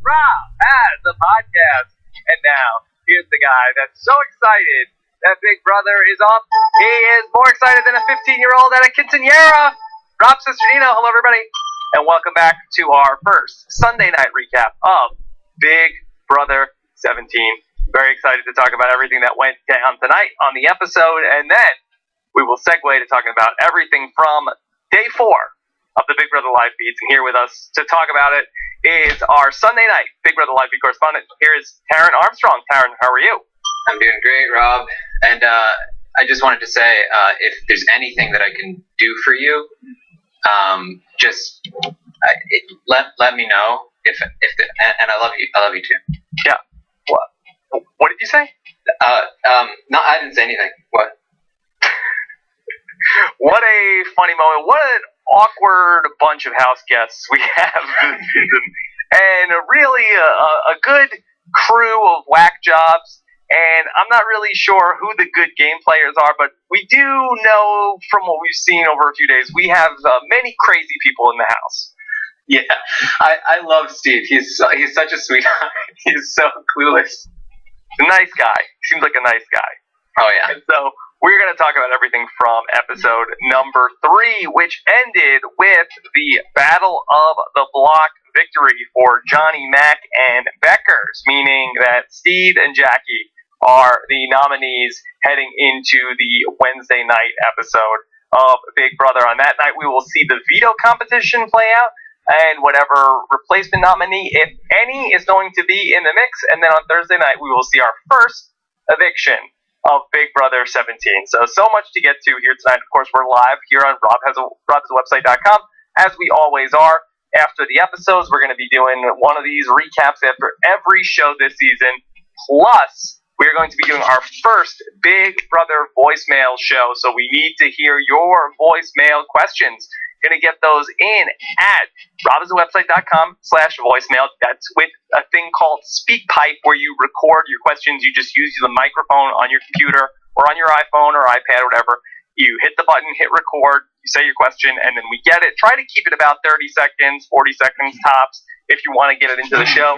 Rob has a podcast. And now, here's the guy that's so excited that Big Brother is up. He is more excited than a 15-year-old at a quinceañera. Rob Cesternino, hello everybody, and welcome back to our first Sunday night recap of Big Brother 17. Very excited to talk about everything that went down tonight on the episode, and then we will segue to talking about everything from day 4 of the Big Brother live feeds. And here with us to talk about it is our Sunday night Big Brother live feed correspondent. Here is Taryn Armstrong. Taryn, how are you? I'm doing great, Rob. And I just wanted to say, if there's anything that I can do for you, let me know. And I love you. I love you too. Yeah. What did you say? No, I didn't say anything. What? What a funny moment. What an awkward bunch of house guests we have this season. And really a good crew of whack jobs. And I'm not really sure who the good game players are, but we do know from what we've seen over a few days, we have many crazy people in the house. Yeah, I love Steve. He's such a sweetheart. He's so clueless. He's a nice guy. Seems like a nice guy. Oh, yeah. And so we're going to talk about everything from episode number 3, which ended with the Battle of the Block victory for Johnny Mac and Beckers, meaning that Steve and Jackie are the nominees heading into the Wednesday night episode of Big Brother. On that night, we will see the veto competition play out, and whatever replacement nominee, if any, is going to be in the mix. And then on Thursday night, we will see our first eviction of Big Brother 17. So much to get to here tonight. Of course, we're live here on robhasawebsite.com, as we always are. After the episodes, we're going to be doing one of these recaps after every show this season. Plus, we're going to be doing our first Big Brother voicemail show. So we need to hear your voicemail questions. Going to get those in at robhasawebsite.com/voicemail. That's with a thing called SpeakPipe, where you record your questions. You just use the microphone on your computer or on your iPhone or iPad or whatever. You hit the button, hit record, you say your question, and then we get it. Try to keep it about 30 seconds, 40 seconds tops if you want to get it into the show.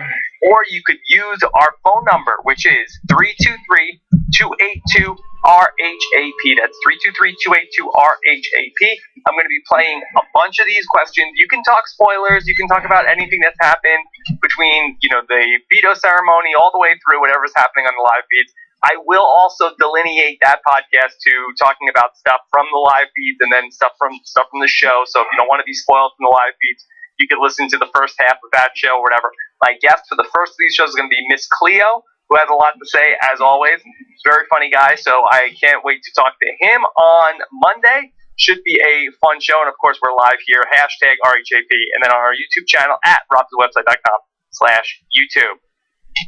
Or you could use our phone number, which is 323-282-RHAP. That's 323-282-RHAP. I'm going to be playing a bunch of these questions. You can talk spoilers. You can talk about anything that's happened between, the veto ceremony all the way through whatever's happening on the live feeds. I will also delineate that podcast to talking about stuff from the live feeds and then stuff from the show. So if you don't want to be spoiled from the live feeds, you can listen to the first half of that show or whatever. My guest for the first of these shows is going to be Miss Cleo, who has a lot to say, as always. Very funny guy, so I can't wait to talk to him on Monday. Should be a fun show, and of course, we're live here, #RHAP, and then on our YouTube channel at robhasawebsite.com/YouTube.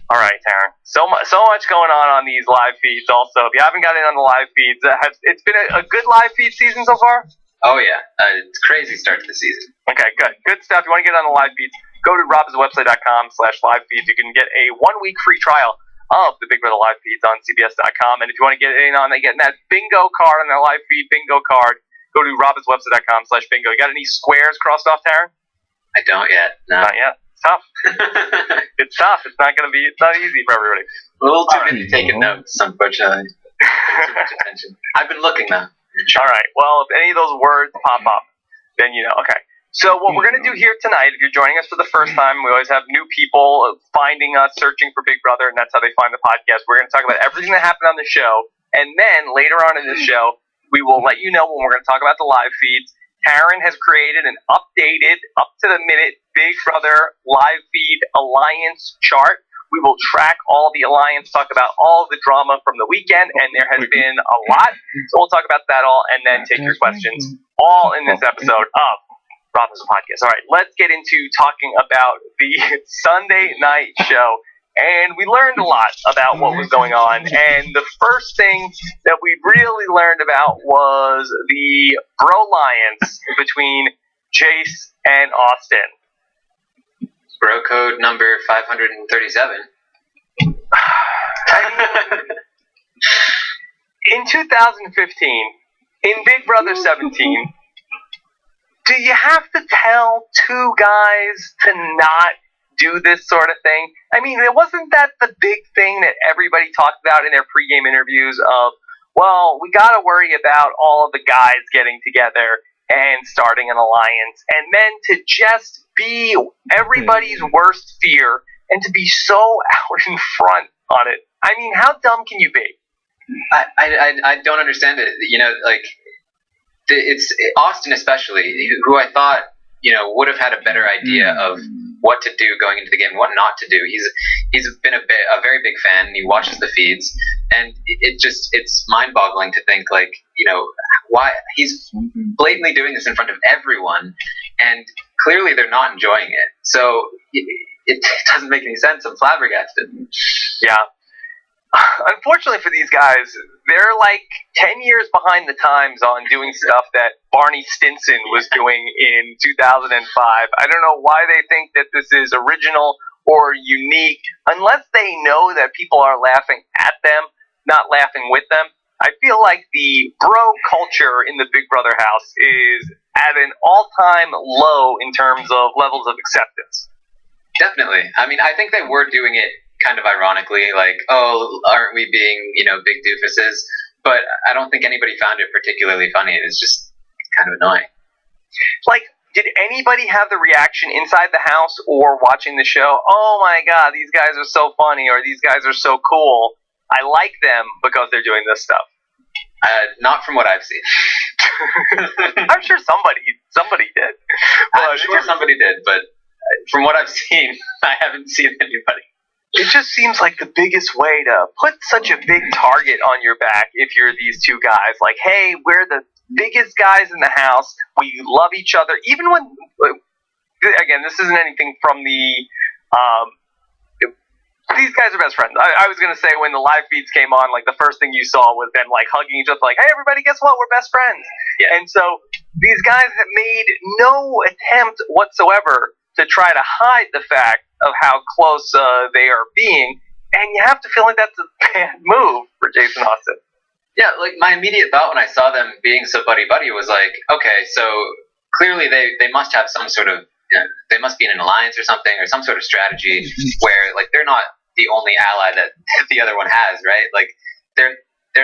All right, Taryn. So much going on these live feeds also. If you haven't got in on the live feeds, it's been a good live feed season so far? Oh, yeah. It's a crazy start to the season. Okay, good. Good stuff. If you want to get on the live feeds, go to robhasawebsite.com/live feeds. You can get a 1-week free trial of the Big Brother live feeds on CBS.com. And if you want to get in on getting that bingo card on their live feed, bingo card, go to robhasawebsite.com/bingo. You got any squares crossed off, Taryn? I don't yet. No. Not yet. It's tough. It's tough. It's not easy for everybody. A little too busy taking notes, unfortunately. Too much attention. I've been looking, though. All right. Well, if any of those words pop up, then you know. Okay. So what we're going to do here tonight, if you're joining us for the first time, we always have new people finding us, searching for Big Brother, and that's how they find the podcast. We're going to talk about everything that happened on the show, and then later on in the show, we will let you know when we're going to talk about the live feeds. Taryn has created an updated, up-to-the-minute Big Brother live feed alliance chart. We will track all the alliance, talk about all the drama from the weekend, and there has been a lot. So we'll talk about that all, and then take your questions all in this episode of Rob's Podcast. All right, let's get into talking about the Sunday night show. And we learned a lot about what was going on. And the first thing that we really learned about was the bro-liance between Jace and Austin. Bro code number 537. In 2015, in Big Brother 17, do you have to tell two guys to not do this sort of thing. I mean, it wasn't that the big thing that everybody talked about in their pregame interviews of, well, we got to worry about all of the guys getting together and starting an alliance, and then to just be everybody's worst fear and to be so out in front on it. I mean, how dumb can you be? I don't understand it. You know, like it's Austin especially, who I thought, you know, would have had a better idea of what to do going into the game, what not to do. He's been a very big fan. He watches the feeds, and it's mind-boggling to think, like, you know, why he's blatantly doing this in front of everyone, and clearly they're not enjoying it. So it doesn't make any sense. I'm flabbergasted. Yeah. Unfortunately for these guys, they're like 10 years behind the times on doing stuff that Barney Stinson was doing in 2005. I don't know why they think that this is original or unique, unless they know that people are laughing at them, not laughing with them. I feel like the bro culture in the Big Brother house is at an all-time low in terms of levels of acceptance. Definitely. I mean, I think they were doing it kind of ironically, like, oh, aren't we being, you know, big doofuses? But I don't think anybody found it particularly funny. It was just kind of annoying. Like, did anybody have the reaction inside the house or watching the show, oh my god, these guys are so funny, or these guys are so cool, I like them because they're doing this stuff? Not from what I've seen. I'm sure somebody did. I'm sure somebody did, but from what I've seen, I haven't seen anybody. It just seems like the biggest way to put such a big target on your back if you're these two guys. Like, hey, we're the biggest guys in the house. We love each other. Even when, again, this isn't anything from the, these guys are best friends. I was going to say when the live feeds came on, like the first thing you saw was them like hugging each other, like, hey, everybody, guess what? We're best friends. Yeah. And so these guys have made no attempt whatsoever to try to hide the fact of how close they are being, and you have to feel like that's a bad move for Jason Austin. Yeah, like my immediate thought when I saw them being so buddy-buddy was like, okay, so clearly they must have some sort of, you know, they must be in an alliance or something, or some sort of strategy where, like, they're not the only ally that the other one has, right? Like, they're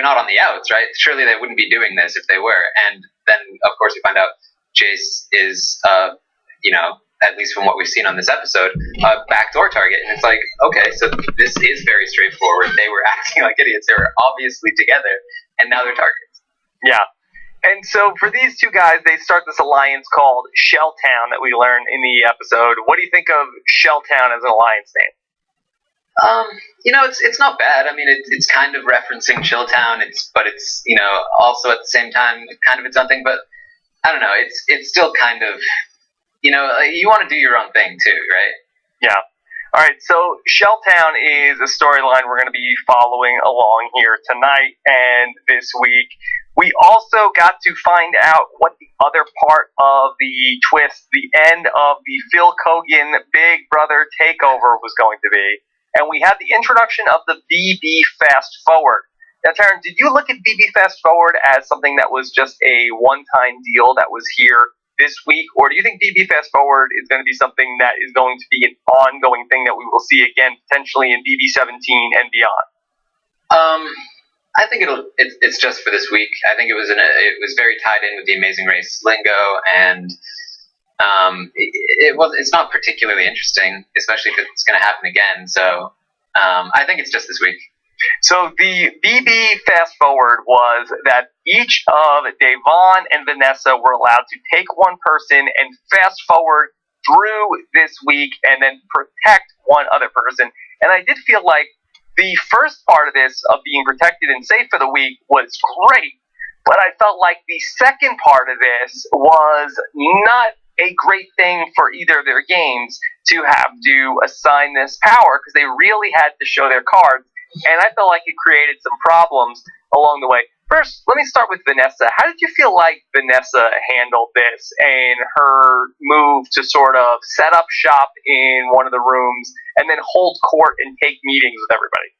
not on the outs, right? Surely they wouldn't be doing this if they were. And then, of course, we find out Jace is, you know, at least from what we've seen on this episode, a backdoor target. And it's like, okay, so this is very straightforward. They were acting like idiots. They were obviously together, and now they're targets. Yeah. And so for these two guys, they start this alliance called Shelltown that we learn in the episode. What do you think of Shelltown as an alliance name? You know, it's not bad. I mean, it's kind of referencing Chilltown. But it's, you know, also at the same time kind of its own thing. But I don't know. It's still kind of, you know, you want to do your own thing too, right? Yeah. All right. So Shelltown is a storyline we're going to be following along here tonight and this week. We also got to find out what the other part of the twist, the end of the Phil Kogan Big Brother takeover was going to be. And we had the introduction of the BB Fast Forward. Now, Taryn, did you look at BB Fast Forward as something that was just a one-time deal that was here this week? Or do you think BB Fast Forward is going to be something that is going to be an ongoing thing that we will see again, potentially in BB 17 and beyond? I think it's just for this week. I think it was very tied in with the Amazing Race lingo, and it's not particularly interesting, especially if it's going to happen again. So I think it's just this week. So the BB Fast Forward was that each of Devon and Vanessa were allowed to take one person and fast forward through this week and then protect one other person. And I did feel like the first part of this, of being protected and safe for the week, was great. But I felt like the second part of this was not a great thing for either of their games to have to assign this power, because they really had to show their cards. And I felt like it created some problems along the way. First, let me start with Vanessa. How did you feel like Vanessa handled this and her move to sort of set up shop in one of the rooms and then hold court and take meetings with everybody?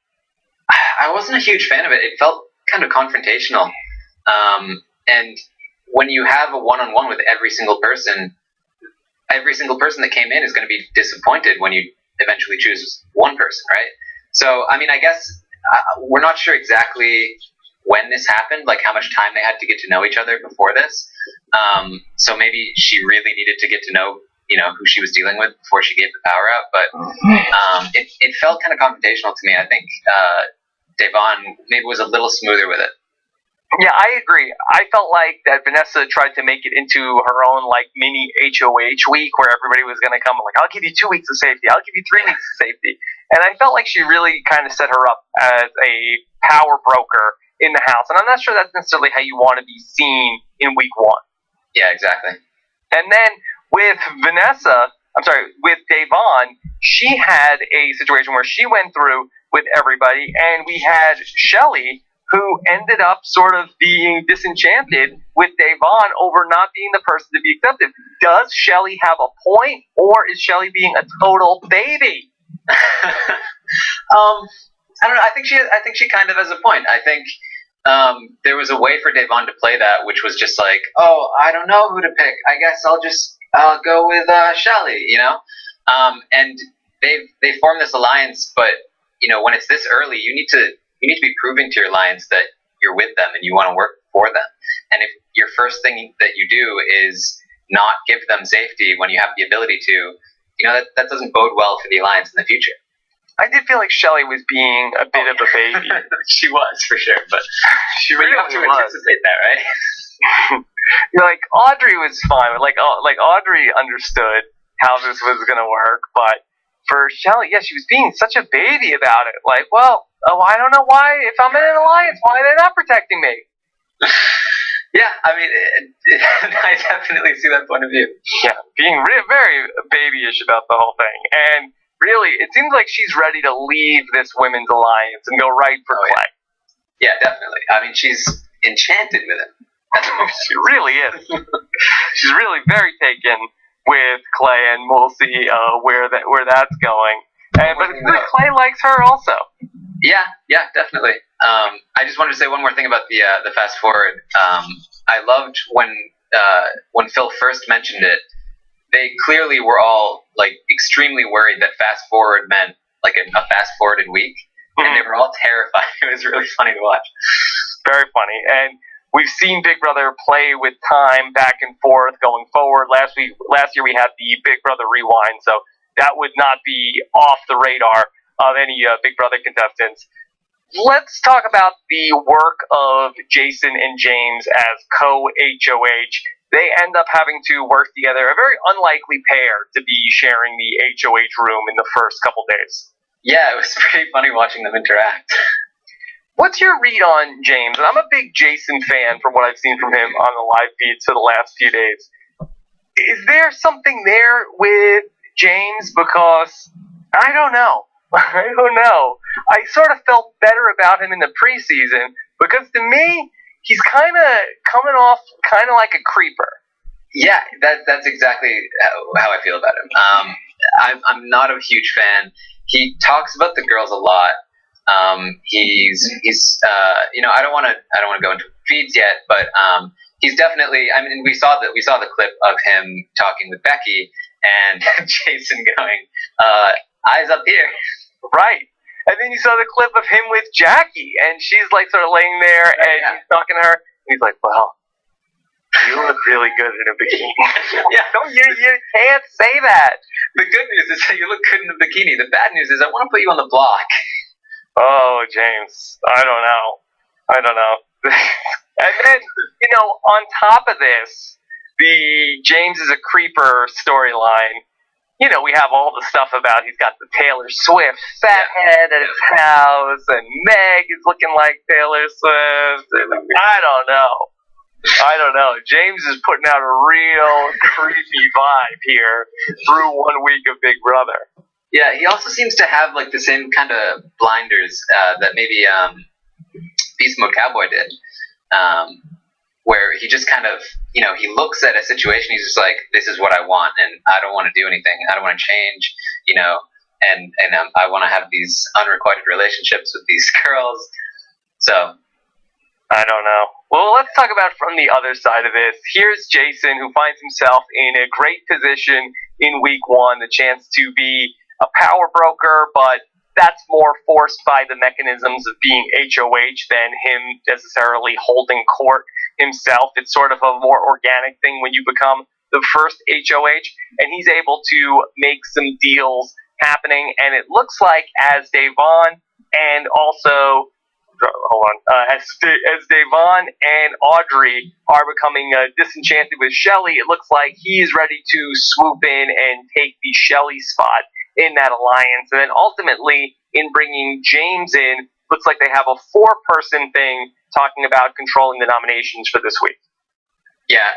I wasn't a huge fan of it. It felt kind of confrontational. And when you have a one-on-one with every single person that came in is going to be disappointed when you eventually choose one person, right? So, I mean, I guess we're not sure exactly when this happened, like how much time they had to get to know each other before this. So maybe she really needed to get to know, who she was dealing with before she gave the power out. But it felt kind of confrontational to me. I think Devon maybe was a little smoother with it. Yeah, I agree. I felt like that Vanessa tried to make it into her own like mini HOH week where everybody was going to come like, I'll give you 2 weeks of safety. I'll give you 3 weeks of safety. And I felt like she really kind of set her up as a power broker in the house. And I'm not sure that's necessarily how you want to be seen in week 1. Yeah, exactly. And then with with Devon, she had a situation where she went through with everybody, and we had Shelley, who ended up sort of being disenchanted with Devon over not being the person to be accepted. Does Shelley have a point, or is Shelley being a total baby? I don't know. I think she kind of has a point. I think there was a way for Devon to play that, which was just like, oh, I don't know who to pick. I guess I'll go with Shelley, and they formed this alliance, but when it's this early, you need to be proving to your alliance that you're with them and you want to work for them. And if your first thing that you do is not give them safety when you have the ability to, that doesn't bode well for the alliance in the future. I did feel like Shelley was being a bit of a baby. She was, for sure, but she really you have to anticipate that, right? Like Audrey was fine. Like Audrey understood how this was going to work, but for Shelley, yeah, she was being such a baby about it. Like, well, I don't know why. If I'm in an alliance, why are they not protecting me? Yeah, I mean, I definitely see that point of view. Yeah, being very babyish about the whole thing, and really, it seems like she's ready to leave this women's alliance and go right for Clay. Yeah, definitely. I mean, she's enchanted with him. She really is. She's really very taken with Clay, and we'll see where that's going. But Clay likes her also. Yeah, definitely. I just wanted to say one more thing about the fast forward. I loved when Phil first mentioned it. They clearly were all like extremely worried that fast forward meant like a fast forwarded week, and they were all terrified. It was really funny to watch. Very funny, and we've seen Big Brother play with time back and forth going forward. Last year we had the Big Brother rewind, so that would not be off the radar of any Big Brother contestants. Let's talk about the work of Jason and James as co-HOH. They end up having to work together, a very unlikely pair to be sharing the HOH room in the first couple days. Yeah, it was pretty funny watching them interact. What's your read on James? And I'm a big Jason fan from what I've seen from him on the live feeds for the last few days. Is there something there with James? Because I don't know. I sort of felt better about him in the preseason because to me, he's kind of coming off kind of like a creeper. Yeah, that's exactly how I feel about him. I'm not a huge fan. He talks about the girls a lot. He's I don't want to go into feeds yet, but he's definitely. I mean, we saw the clip of him talking with Becky and Jason going, "Eyes up here." Right. And then you saw the clip of him with Jackie, and she's like sort of laying there, and he's talking to her, and he's like, "Well, you look really good in a bikini." Yeah, you can't say that. The good news is that you look good in a bikini. The bad news is I want to put you on the block. Oh, James, I don't know. And then, on top of this, the James is a creeper storyline. We have all the stuff about he's got the Taylor Swift fat head at his house, and Meg is looking like Taylor Swift. I don't know. James is putting out a real creepy vibe here through 1 week of Big Brother. Yeah, he also seems to have like the same kind of blinders that maybe Beast Mode Cowboy did, where he just kind of, he looks at a situation, he's just like, this is what I want, and I don't want to do anything. I don't want to change, and I want to have these unrequited relationships with these girls. So, I don't know. Well, let's talk about from the other side of this. Here's Jason, who finds himself in a great position in week 1, the chance to be a power broker, but that's more forced by the mechanisms of being HOH than him necessarily holding court himself. It's sort of a more organic thing when you become the first HOH, and he's able to make some deals happening, and it looks like as Devon and also as Devon and Audrey are becoming disenchanted with Shelley, it looks like he's ready to swoop in and take the Shelley spot in that alliance. And then ultimately, in bringing James in, looks like they have a 4-person thing talking about controlling the nominations for this week. Yeah,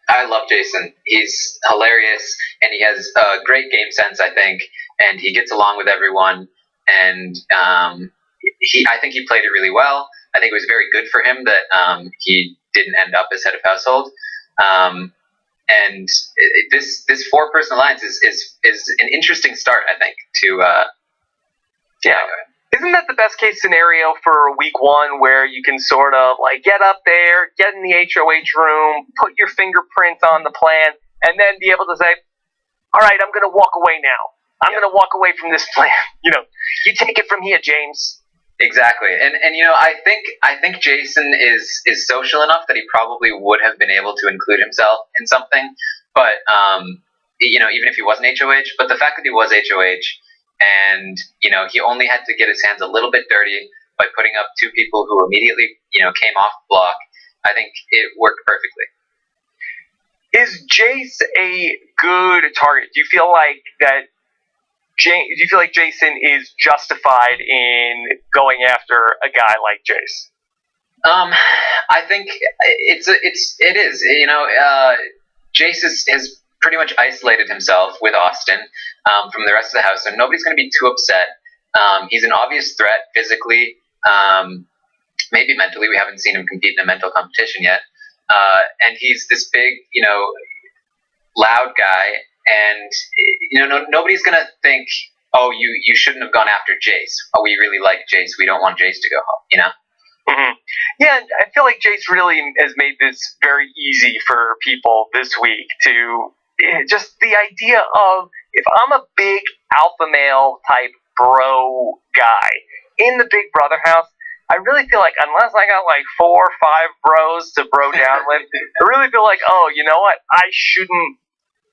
I love Jason. He's hilarious, and he has a great game sense, I think, and he gets along with everyone, and I think he played it really well. I think it was very good for him that he didn't end up as head of household. And this 4-person alliance is an interesting start, I think, to yeah. Isn't that the best case scenario for week 1, where you can sort of like get up there, get in the HOH room, put your fingerprints on the plan, and then be able to say, all right, I'm going to walk away now. I'm going to walk away from this plan. You take it from here, James. Exactly. And I think Jason is social enough that he probably would have been able to include himself in something. But even if he wasn't HOH, but the fact that he was HOH, and he only had to get his hands a little bit dirty by putting up 2 people who immediately came off the block, I think it worked perfectly. Is Jace a good target? Do you feel like Jason is justified in going after a guy like Jace? I think it is. Jace has pretty much isolated himself with Austin from the rest of the house, so nobody's going to be too upset. He's an obvious threat physically, maybe mentally. We haven't seen him compete in a mental competition yet. And he's this big, loud guy, and nobody's going to think, oh, you shouldn't have gone after Jace. Oh, we really like Jace. We don't want Jace to go home, Mm-hmm. Yeah, I feel like Jace really has made this very easy for people this week to just the idea of, if I'm a big alpha male type bro guy in the Big Brother house, I really feel like unless I got like 4 or 5 bros to bro down with, I really feel like, oh, you know what? I shouldn't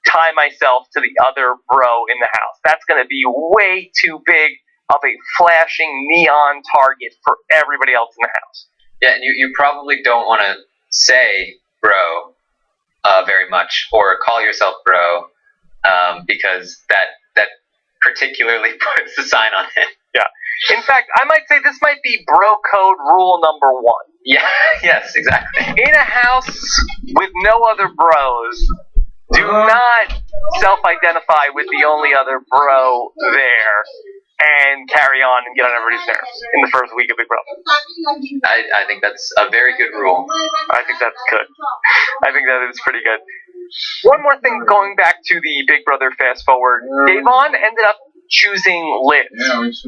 tie myself to the other bro in the house. That's going to be way too big of a flashing neon target for everybody else in the house. Yeah, and you probably don't want to say bro very much, or call yourself bro, because that particularly puts the sign on him. Yeah. In fact, I might say this might be bro code rule number 1. Yeah. Yes, exactly. In a house with no other bros, do not self-identify with the only other bro there and carry on and get on everybody's nerves in the first week of Big Brother. I think that's a very good rule. I think that's good. I think that is pretty good. One more thing, going back to the Big Brother fast forward, Devon ended up choosing Liz,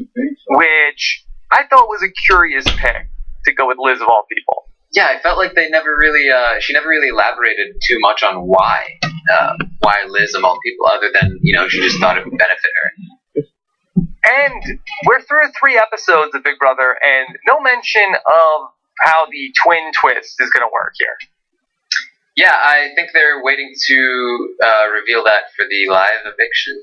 which I thought was a curious pick to go with Liz of all people. Yeah, I felt like she never really elaborated too much on why Liz of all people, other than, she just thought it would benefit her. And we're through 3 episodes of Big Brother, and no mention of how the twin twist is going to work here. Yeah, I think they're waiting to reveal that for the live eviction.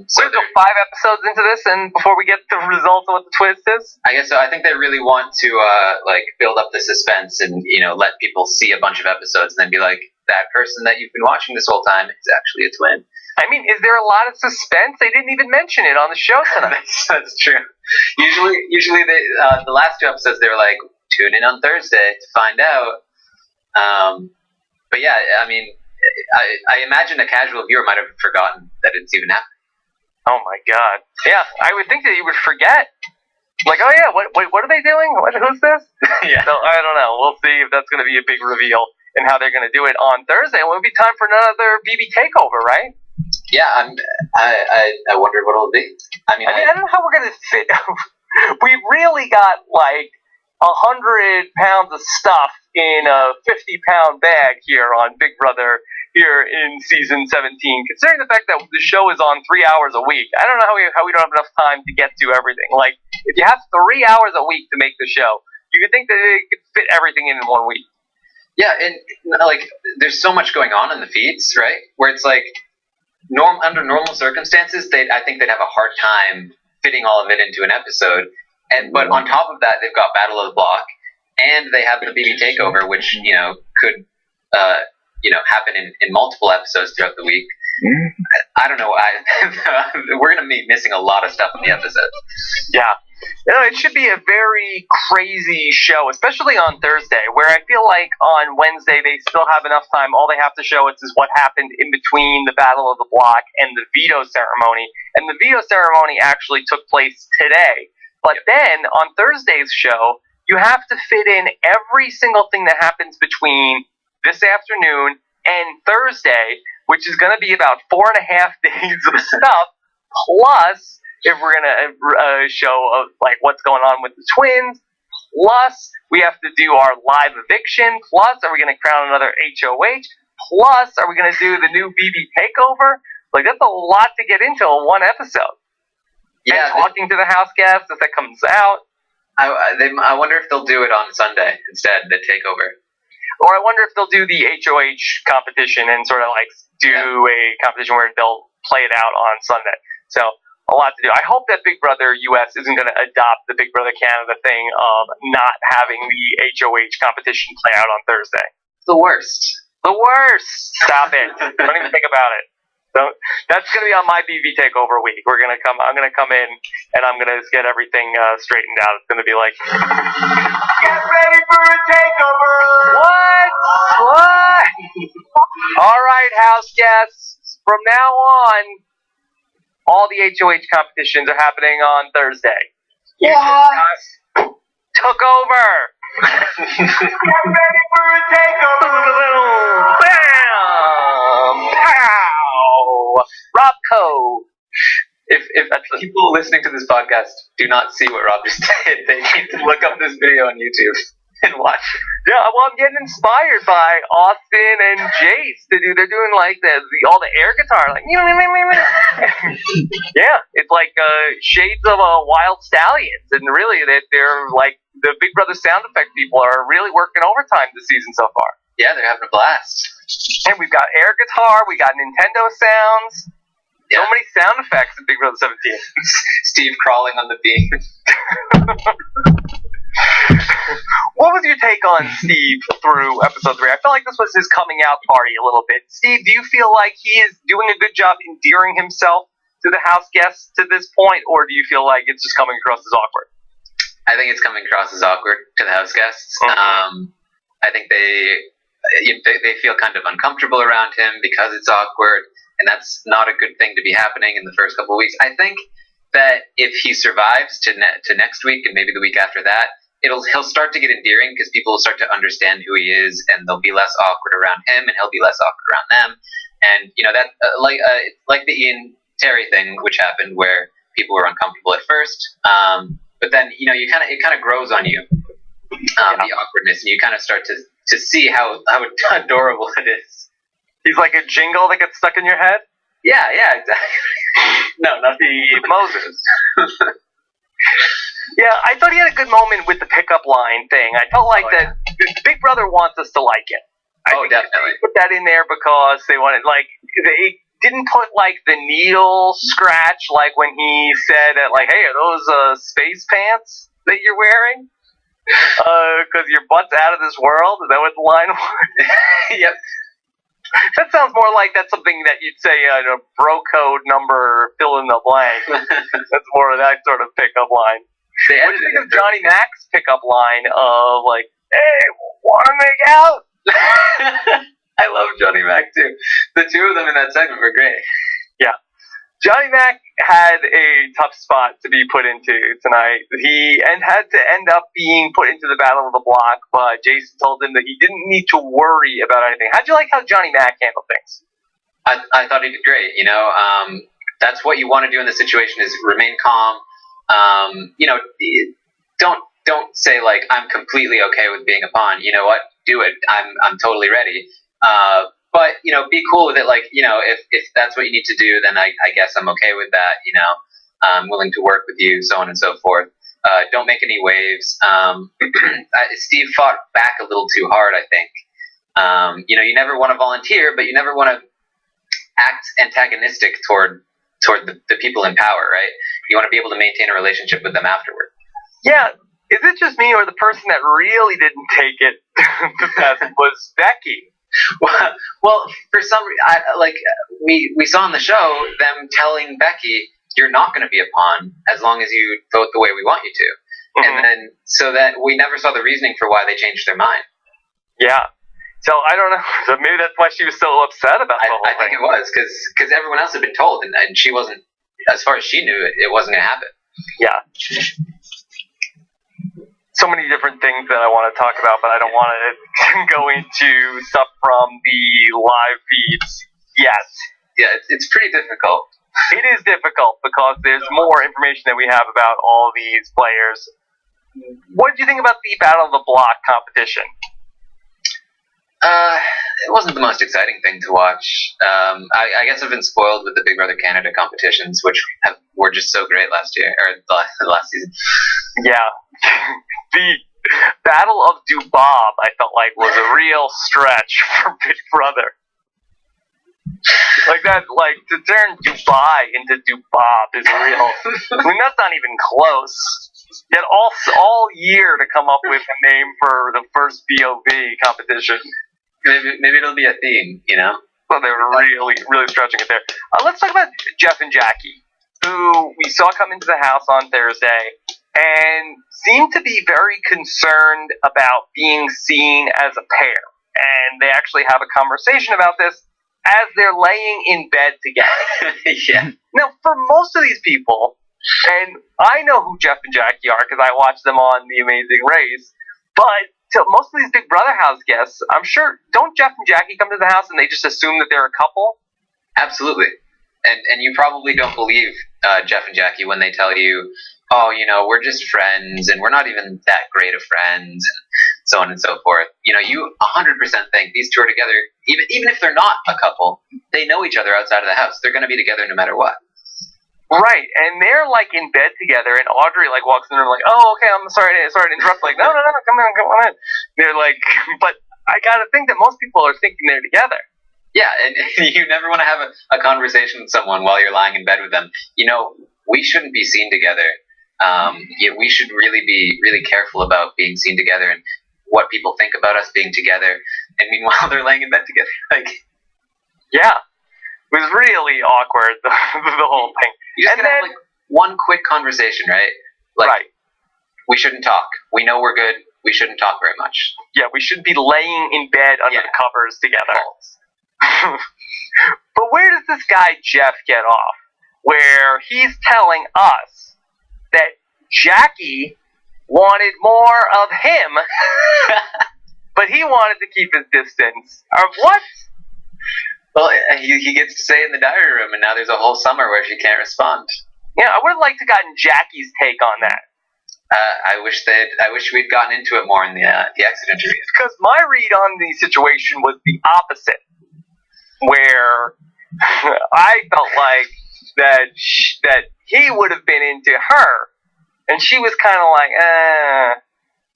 So we're 5 episodes into this, and before we get the results of what the twist is? I guess so. I think they really want to build up the suspense and let people see a bunch of episodes and then be like, that person that you've been watching this whole time is actually a twin. I mean, is there a lot of suspense? They didn't even mention it on the show tonight. That's true. Usually they, the last 2 episodes, they were like, tune in on Thursday to find out. But yeah, I mean, I imagine a casual viewer might have forgotten that it's even happening. Oh my god. Yeah, I would think that you would forget. Like, oh yeah, what are they doing? Who's this? Yeah. So, I don't know. We'll see if that's going to be a big reveal and how they're going to do it on Thursday. It will be time for another BB takeover, right? Yeah, I wonder what it'll be. I don't know how we're going to fit. We really got like 100 pounds of stuff in a 50-pound bag here on Big Brother here in season 17, considering the fact that the show is on 3 hours a week. I don't know how we don't have enough time to get to everything. Like, if you have 3 hours a week to make the show, you could think that they could fit everything in 1 week. Yeah, and like, there's so much going on in the feeds, right? Where it's like, under normal circumstances, I think they'd have a hard time fitting all of it into an episode. But on top of that, they've got Battle of the Block, and they have the BB Takeover, which could happen in multiple episodes throughout the week. I don't know. We're going to be missing a lot of stuff in the episodes. Yeah. It should be a very crazy show, especially on Thursday, where I feel like on Wednesday they still have enough time. All they have to show us is what happened in between the Battle of the Block and the veto ceremony. And the veto ceremony actually took place today. But then, on Thursday's show, you have to fit in every single thing that happens between this afternoon and Thursday, which is going to be about 4.5 days of stuff, plus if we're going to show like what's going on with the twins, plus we have to do our live eviction, plus are we going to crown another HOH, plus are we going to do the new BB takeover? Like, that's a lot to get into in one episode. Yeah, and talking to the house guests as that comes out. I wonder if they'll do it on Sunday instead, the takeover. Or I wonder if they'll do the HOH competition and sort of like do a competition where they'll play it out on Sunday. So, a lot to do. I hope that Big Brother US isn't going to adopt the Big Brother Canada thing of not having the HOH competition play out on Thursday. It's the worst. The worst! Stop it. Don't even think about it. So that's going to be on my BB Takeover week. I'm going to come in and I'm going to get everything straightened out. It's going to be like, get ready for a takeover! What? All right, house guests. From now on, all the HOH competitions are happening on Thursday. You just took over. Get ready for a takeover! Bam! Pow! Robco. If people listening to this podcast do not see what Rob just did, they need to look up this video on YouTube and watch it. Yeah, well, I'm getting inspired by Austin and Jace to do. They're doing like all the air guitar, like yeah, it's like shades of Wild Stallions, and really they're like the Big Brother sound effect people are really working overtime this season so far. Yeah, they're having a blast. And we've got air guitar, we got Nintendo sounds. Yeah. So many sound effects in Big Brother 17. Steve crawling on the beam. What was your take on Steve through episode 3? I felt like this was his coming out party a little bit. Steve, do you feel like he is doing a good job endearing himself to the house guests to this point, or do you feel like it's just coming across as awkward? I think it's coming across as awkward to the house guests. Mm-hmm. I think they feel kind of uncomfortable around him because it's awkward, and that's not a good thing to be happening in the first couple of weeks. I think that if he survives to next week and maybe the week after that, he'll start to get endearing because people will start to understand who he is, and they'll be less awkward around him, and he'll be less awkward around them. And that like the Ian Terry thing, which happened where people were uncomfortable at first, but then it kind of grows on you, the awkwardness, and you kind of start to see how adorable it is. He's like a jingle that gets stuck in your head? Yeah, exactly. No, not the Moses. Yeah, I thought he had a good moment with the pickup line thing. I felt like that Big Brother wants us to like it. I think definitely. They put that in there because they wanted, like, they didn't put, like, the needle scratch, like when he said, like, hey, are those space pants that you're wearing? Because your butt's out of this world? Is that what the line was? Yep. That sounds more like that's something that you'd say bro code number fill in the blank. That's more of that sort of pickup line. What do you think of Johnny Mac's pickup line of like, hey, wanna make out? I love Johnny Mac too. The two of them in that segment were great. Yeah. Johnny Mac had a tough spot to be put into tonight. He had to end up being put into the Battle of the Block, but Jason told him that he didn't need to worry about anything. How'd you like how Johnny Mac handled things? I thought he did great. That's what you want to do in this situation is remain calm. Don't say like I'm completely okay with being a pawn. You know what? Do it. I'm totally ready. But, be cool with it. Like, if that's what you need to do, then I guess I'm okay with that. I'm willing to work with you, so on and so forth. Don't make any waves. Steve fought back a little too hard, I think. You never want to volunteer, but you never want to act antagonistic toward the people in power, right? You want to be able to maintain a relationship with them afterward. Yeah. Is it just me, or the person that really didn't take it the best was Becky? Well, for some reason, we saw on the show them telling Becky, "You're not going to be a pawn as long as you vote the way we want you to," and then so that we never saw the reasoning for why they changed their mind. Yeah. So I don't know. So maybe that's why she was so upset about the whole thing. I think it was because everyone else had been told, and she wasn't. As far as she knew, it wasn't going to happen. Yeah. So many different things that I want to talk about, but I don't want to go into stuff from the live feeds yet. Yeah, it's pretty difficult. It is difficult because there's more information that we have about all these players. What did you think about the Battle of the Block competition? It wasn't the most exciting thing to watch. I guess I've been spoiled with the Big Brother Canada competitions, which were just so great last year, or the last season. Yeah. The Battle of Dubob, I felt like, was a real stretch for Big Brother. Like that, to turn Dubai into Dubob is real. I mean, that's not even close. Yet all year to come up with a name for the first BOV competition. Maybe it'll be a theme, Well, they were really, really stretching it there. Let's talk about Jeff and Jackie, who we saw come into the house on Thursday and seemed to be very concerned about being seen as a pair. And they actually have a conversation about this as they're laying in bed together. Yeah. Now, for most of these people, and I know who Jeff and Jackie are because I watch them on The Amazing Race, but to most of these Big Brother house guests, I'm sure, don't Jeff and Jackie come to the house and they just assume that they're a couple? Absolutely. And you probably don't believe Jeff and Jackie when they tell you, oh, we're just friends and we're not even that great of friends, and so on and so forth. You 100% think these two are together, even if they're not a couple, they know each other outside of the house. They're going to be together no matter what. Right, and they're in bed together, and Audrey walks in the room oh, okay, I'm sorry to interrupt. No, come on in. They're but I gotta think that most people are thinking they're together. Yeah, and you never want to have a conversation with someone while you're lying in bed with them. We shouldn't be seen together. We should really be really careful about being seen together and what people think about us being together. And meanwhile, they're laying in bed together. Yeah. It was really awkward, the whole thing. You just have one quick conversation, right? Right. We shouldn't talk. We know we're good. We shouldn't talk very much. Yeah, we should be laying in bed under the covers together. But where does this guy Jeff get off? Where he's telling us that Jackie wanted more of him, but he wanted to keep his distance. Or what? Well, he gets to stay in the diary room, and now there's a whole summer where she can't respond. Yeah, I would have liked to gotten Jackie's take on that. I wish we'd gotten into it more in the exit interview. Because my read on the situation was the opposite, where I felt like that he would have been into her, and she was kind of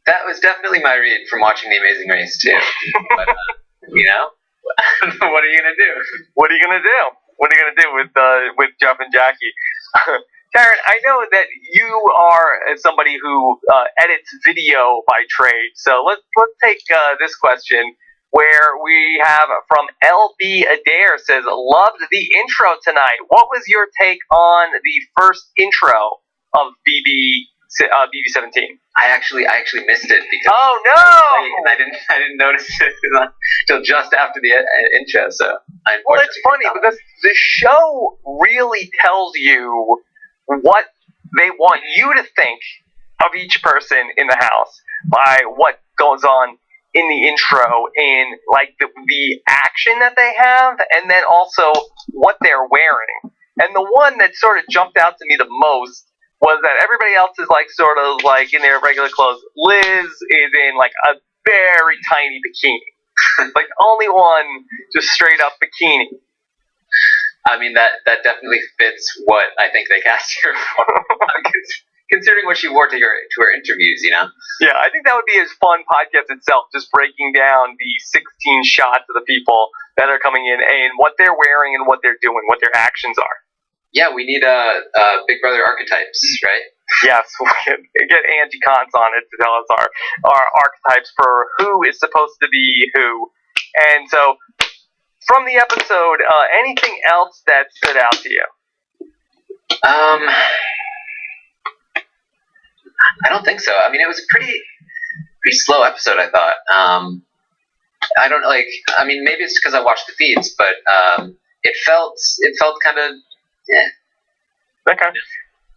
That was definitely my read from watching The Amazing Race too. But what are you gonna do? What are you gonna do? What are you gonna do with Jeff and Jackie? Taryn, I know that you are somebody who edits video by trade, so let's take this question, where we have from LB Adair says, loved the intro tonight. What was your take on the first intro of BB17? I actually missed it because and I didn't notice it until just after the intro. So well, it's funny because the show really tells you what they want you to think of each person in the house by what goes on in the intro, in the action that they have, and then also what they're wearing. And the one that sort of jumped out to me the most was that everybody else is in their regular clothes. Liz is in a very tiny bikini. Like, only one just straight up bikini. I mean, that definitely fits what I think they cast her for. Considering what she wore to her interviews, you know? Yeah, I think that would be a fun podcast itself, just breaking down the 16 shots of the people that are coming in and what they're wearing and what they're doing, what their actions are. Yeah, we need Big Brother archetypes, right? Yes, we can get Angie Kantz on it to tell us our archetypes for who is supposed to be who. And so, from the episode, anything else that stood out to you? I don't think so. I mean, it was a pretty slow episode, I thought. I don't like. I mean, maybe it's because I watched the feeds, but it felt kind of. Yeah. Okay.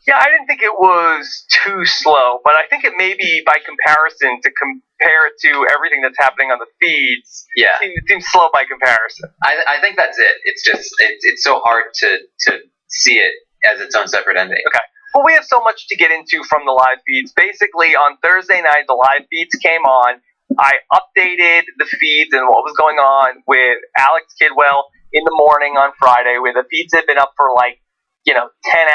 Yeah, I didn't think it was too slow, but I think it may be by comparison to compare it to everything that's happening on the feeds. Yeah. It seems slow by comparison. I think that's it. It's just it's so hard to see it as its own separate ending. Okay. Well, we have so much to get into from the live feeds. Basically, on Thursday night, the live feeds came on. I updated the feeds and what was going on with Alex Kidwell in the morning on Friday, where the feeds had been up for 10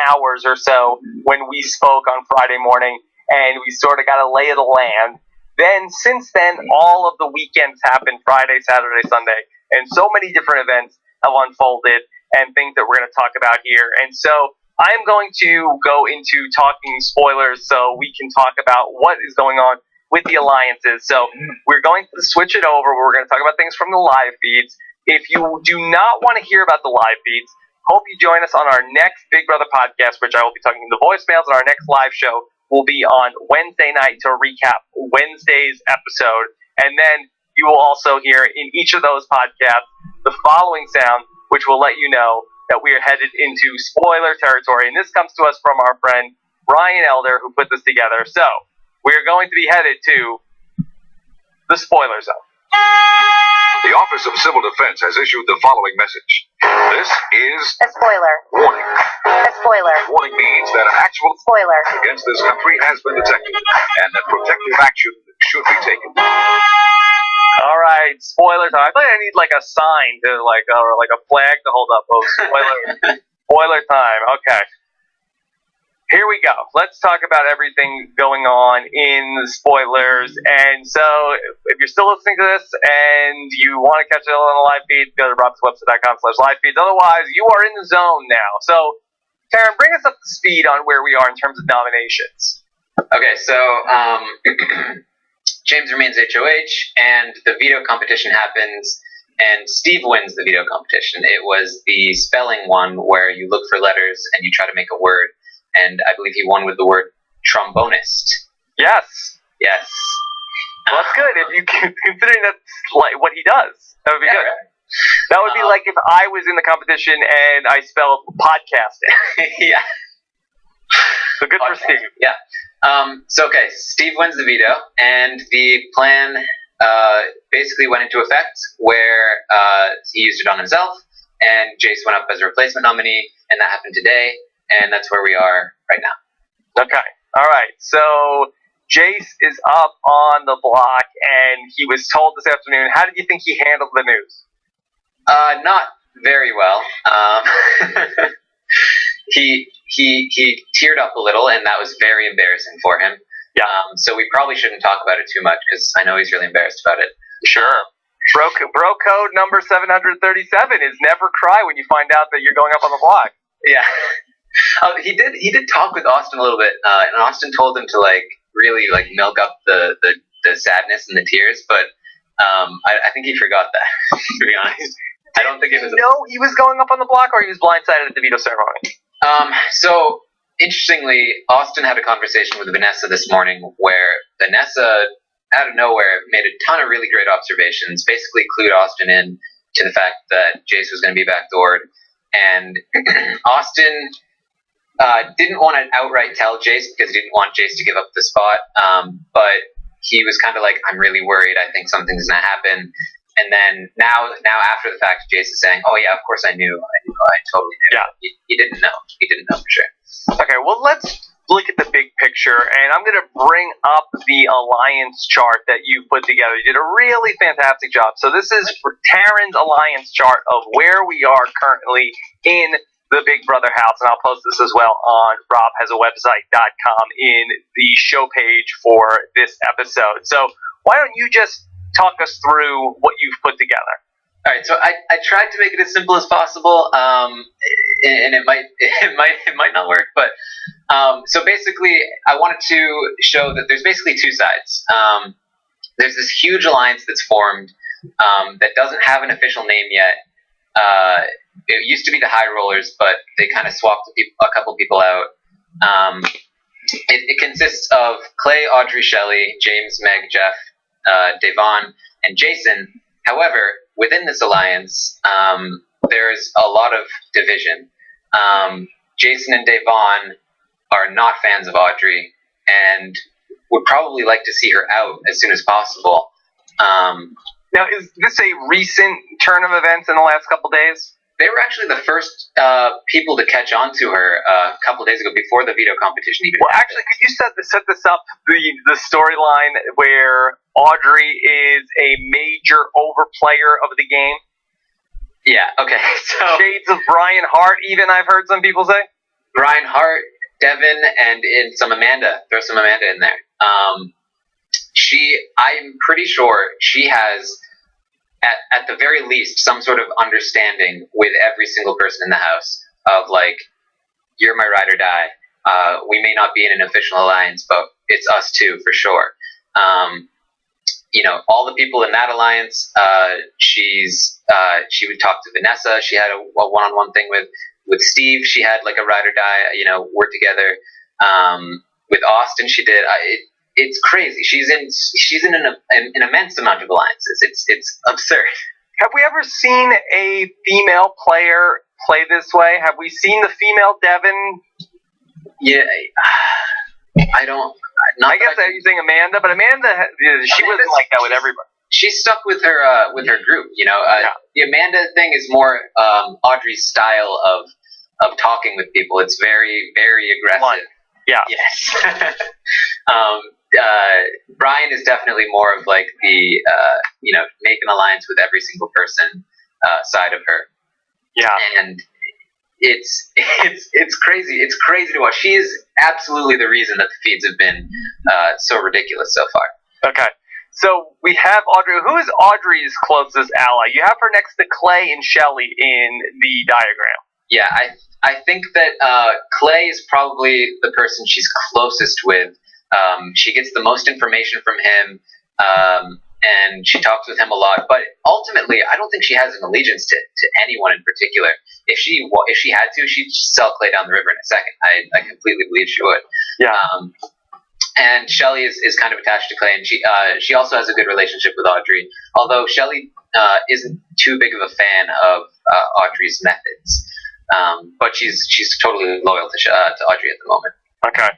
hours or so when we spoke on Friday morning, and we sort of got a lay of the land. Then, since then, all of the weekends happened, Friday, Saturday, Sunday, and so many different events have unfolded and things that we're going to talk about here. And so I'm going to go into talking spoilers so we can talk about what is going on with the alliances. So we're going to switch it over. We're going to talk about things from the live feeds. If you do not want to hear about the live feeds, hope you join us on our next Big Brother podcast, which I will be talking to the voicemails, and our next live show will be on Wednesday night to recap Wednesday's episode. And then you will also hear in each of those podcasts the following sound, which will let you know that we are headed into spoiler territory. And this comes to us from our friend Ryan Elder, who put this together. So we are going to be headed to the spoiler zone. The Office of Civil Defense has issued the following message. This is a spoiler. Warning. A spoiler. Warning means that an actual Spoiler. against this country has been detected, and that protective action should be taken. All right, spoiler time. I thought I need a sign to or a flag to hold up. Oh, spoiler time. Okay. Here we go. Let's talk about everything going on in the spoilers. And so, if you're still listening to this and you want to catch it all on the live feed, go to robswebsite.com/live feeds. Otherwise, you are in the zone now. So, Karen, bring us up to speed on where we are in terms of nominations. Okay, so James remains HOH, and the veto competition happens, and Steve wins the veto competition. It was the spelling one where you look for letters and you try to make a word. And I believe he won with the word trombonist. Yes. Yes. Well, that's good. If you considering that's what he does, that would be good. Right. That would be like if I was in the competition and I spelled podcasting. Yeah. So good for Steve. Yeah. Okay, Steve wins the veto, and the plan basically went into effect where he used it on himself, and Jace went up as a replacement nominee, and that happened today. And that's where we are right now. Okay. All right. So Jace is up on the block, and he was told this afternoon. How did you think he handled the news? Not very well. He teared up a little, and that was very embarrassing for him. Yeah. So we probably shouldn't talk about it too much because I know he's really embarrassed about it. Sure. Bro code number 737 is never cry when you find out that you're going up on the block. Yeah. He did talk with Austin a little bit, and Austin told him to really milk up the sadness and the tears, but I think he forgot that. To be honest, I don't think it was. No, he was going up on the block, or he was blindsided at the veto ceremony. So interestingly, Austin had a conversation with Vanessa this morning, where Vanessa, out of nowhere, made a ton of really great observations. Basically, clued Austin in to the fact that Jace was going to be backdoored, and Austin didn't want to outright tell Jace because he didn't want Jace to give up the spot, but he was kind of like, I'm really worried, I think something's going to happen. And then now after the fact, Jace is saying, oh yeah, of course I knew, I totally knew. Yeah. He didn't know. He didn't know for sure. Okay, well, let's look at the big picture picture, and I'm going to bring up the alliance chart that you put together. You did a really fantastic job. So this is Taryn's alliance chart of where we are currently in the Big Brother house, and I'll post this as well on robhasawebsite.com in the show page for this episode. So why don't you just talk us through what you've put together? All right, so I tried to make it as simple as possible, and it might not work. But so basically, I wanted to show that there's basically two sides. There's this huge alliance that's formed that doesn't have an official name yet. It used to be the High Rollers, but they kind of swapped a couple people out. It consists of Clay, Audrey, Shelley, James, Meg, Jeff, Devon, and Jason. However, within this alliance, there's a lot of division. Jason and Devon are not fans of Audrey and would probably like to see her out as soon as possible. Now, is this a recent turn of events in the last couple days? They were actually the first people to catch on to her a couple days ago before the veto competition even happened. Actually, could you set this up, the storyline where Audrey is a major overplayer of the game? Yeah, okay. So shades of Brian Hart, even, I've heard some people say? Brian Hart, Devin, and some Amanda. Throw some Amanda in there. I'm pretty sure she has, at the very least, some sort of understanding with every single person in the house of, like, you're my ride or die. We may not be in an official alliance, but it's us two for sure. All the people in that alliance, she would talk to Vanessa. She had a one-on-one thing with Steve. She had like a ride or die, work together. With Austin, she did. It's crazy. She's in an immense amount of alliances. It's absurd. Have we ever seen a female player play this way? Have we seen the female Devin? Yeah, I don't. I guess you're saying Amanda, but Amanda wasn't like that with everybody. She's stuck with her group. The Amanda thing is more Audrey's style of talking with people. It's very, very aggressive. Blunt. Yeah. Yes. Brian is definitely more of like the make an alliance with every single person side of her. Yeah. And it's crazy. It's crazy to watch. She is absolutely the reason that the feeds have been so ridiculous so far. Okay. So we have Audrey. Who is Audrey's closest ally? You have her next to Clay and Shelley in the diagram. Yeah, I think that Clay is probably the person she's closest with. She gets the most information from him, and she talks with him a lot. But ultimately, I don't think she has an allegiance to anyone in particular. If she had to, she'd sell Clay down the river in a second. I completely believe she would. Yeah. And Shelley is kind of attached to Clay, and she also has a good relationship with Audrey. Although Shelley isn't too big of a fan of Audrey's methods, but she's totally loyal to Audrey at the moment. Okay.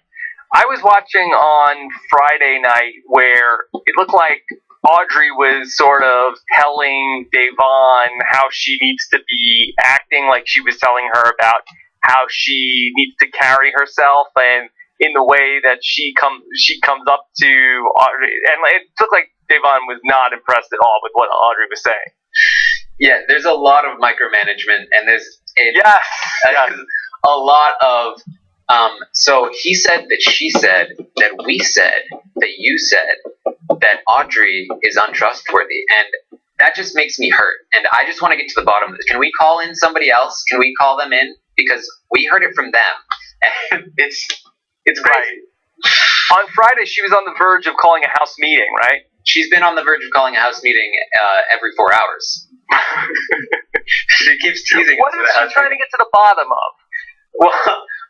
I was watching on Friday night where it looked like Audrey was sort of telling Devon how she needs to be acting, like she was telling her about how she needs to carry herself, and in the way that she comes up to Audrey, and it looked like Devon was not impressed at all with what Audrey was saying. Yeah, there's a lot of micromanagement, and there's a lot of. So he said that she said that we said that you said that Audrey is untrustworthy, and that just makes me hurt. And I just want to get to the bottom of this. Can we call in somebody else? Can we call them in? Because we heard it from them, and it's crazy. Right. On Friday, she was on the verge of calling a house meeting, right? She's been on the verge of calling a house meeting every 4 hours. She keeps teasing. What is she trying to get to the bottom of?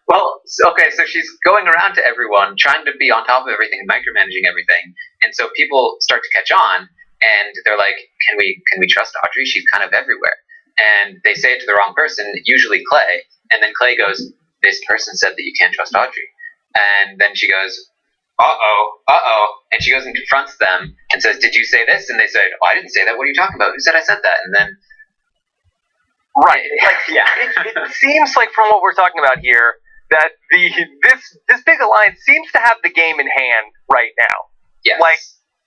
Well, okay, so she's going around to everyone, trying to be on top of everything and micromanaging everything, and so people start to catch on, and they're like, can we trust Audrey? She's kind of everywhere. And they say it to the wrong person, usually Clay, and then Clay goes, this person said that you can't trust Audrey. And then she goes, uh-oh, and she goes and confronts them and says, did you say this? And they said, oh, I didn't say that. What are you talking about? Who said I said that? And then... Right. Like, yeah. It seems like from what we're talking about here, that this big alliance seems to have the game in hand right now. Yes. Like,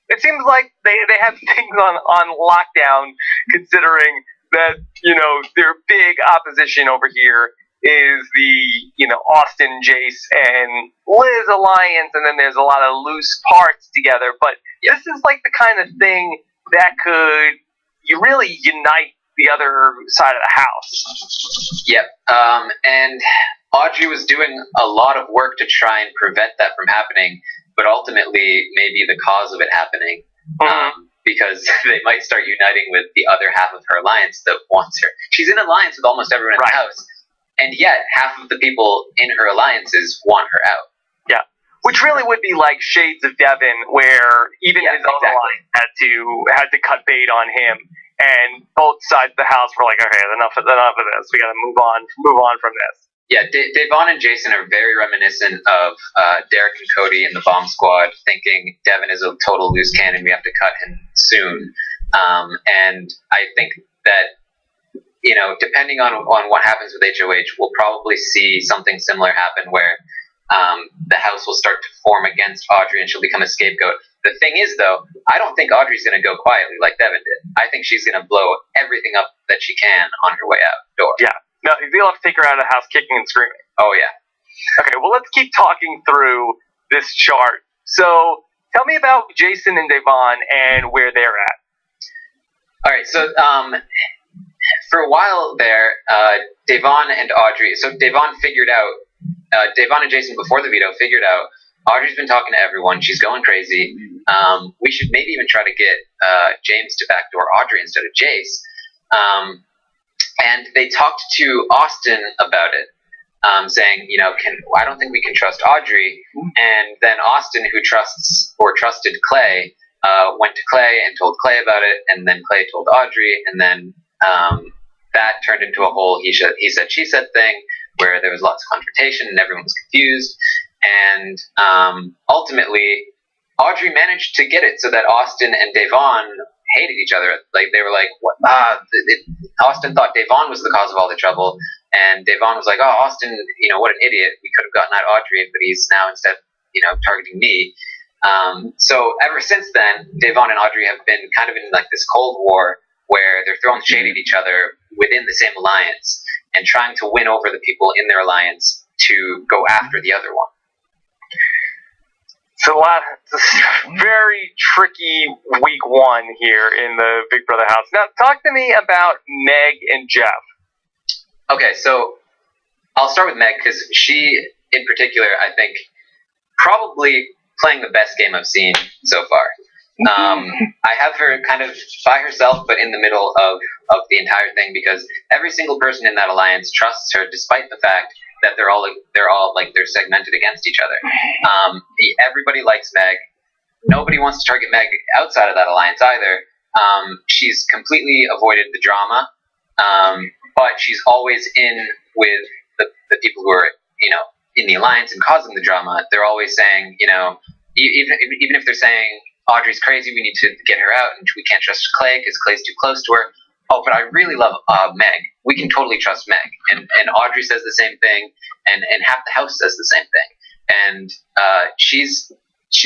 it seems like they have things on lockdown, considering that, their big opposition over here is the, Austin, Jace, and Liz alliance, and then there's a lot of loose parts together. But this is like the kind of thing that could really unite the other side of the house. Yep. And Audrey was doing a lot of work to try and prevent that from happening, but ultimately maybe the cause of it happening. Because they might start uniting with the other half of her alliance that wants her. She's in alliance with almost everyone in the house, and yet half of the people in her alliances want her out. Yeah, which really would be like Shades of Devon, where even his own alliance had to cut bait on him, and both sides of the house were like, okay, enough of this. We got to move on from this. Yeah, Devon and Jason are very reminiscent of Derek and Cody in the Bomb Squad, thinking Devon is a total loose cannon, we have to cut him soon. And I think that, depending on what happens with HOH, we'll probably see something similar happen where the house will start to form against Audrey and she'll become a scapegoat. The thing is, though, I don't think Audrey's going to go quietly like Devon did. I think she's going to blow everything up that she can on her way out the door. Yeah. No, you'll have to take her out of the house kicking and screaming. Oh, yeah. Okay, well, let's keep talking through this chart. So, tell me about Jason and Devon and where they're at. All right, so for a while there, Devon and Audrey, so Devon and Jason before the veto figured out, Audrey's been talking to everyone, she's going crazy, we should maybe even try to get James to backdoor Audrey instead of Jace. And they talked to Austin about it, saying, I don't think we can trust Audrey. And then Austin, who trusted Clay, went to Clay and told Clay about it, and then Clay told Audrey, and then that turned into a whole he said, she said thing, where there was lots of confrontation and everyone was confused. And ultimately, Audrey managed to get it so that Austin and Devon hated each other. Like, they were like, what? Austin thought Devon was the cause of all the trouble, and Devon was like, oh, Austin, what an idiot. We could have gotten at Audrey, but he's now instead, targeting me. So ever since then, Devon and Audrey have been kind of in like this Cold War where they're throwing shade at each other within the same alliance and trying to win over the people in their alliance to go after the other one. So it's a very tricky week one here in the Big Brother house. Now, talk to me about Meg and Jeff. Okay, so I'll start with Meg because she, in particular, I think, probably playing the best game I've seen so far. I have her kind of by herself, but in the middle of the entire thing, because every single person in that alliance trusts her, despite the fact that they're all segmented against each other. Everybody likes Meg. Nobody wants to target Meg outside of that alliance either. She's completely avoided the drama, but she's always in with the people who are in the alliance and causing the drama. They're always saying, even if they're saying Audrey's crazy, we need to get her out, and we can't trust Clay because Clay's too close to her. Oh, but I really love Meg. We can totally trust Meg. And Audrey says the same thing, and half the house says the same thing. And she's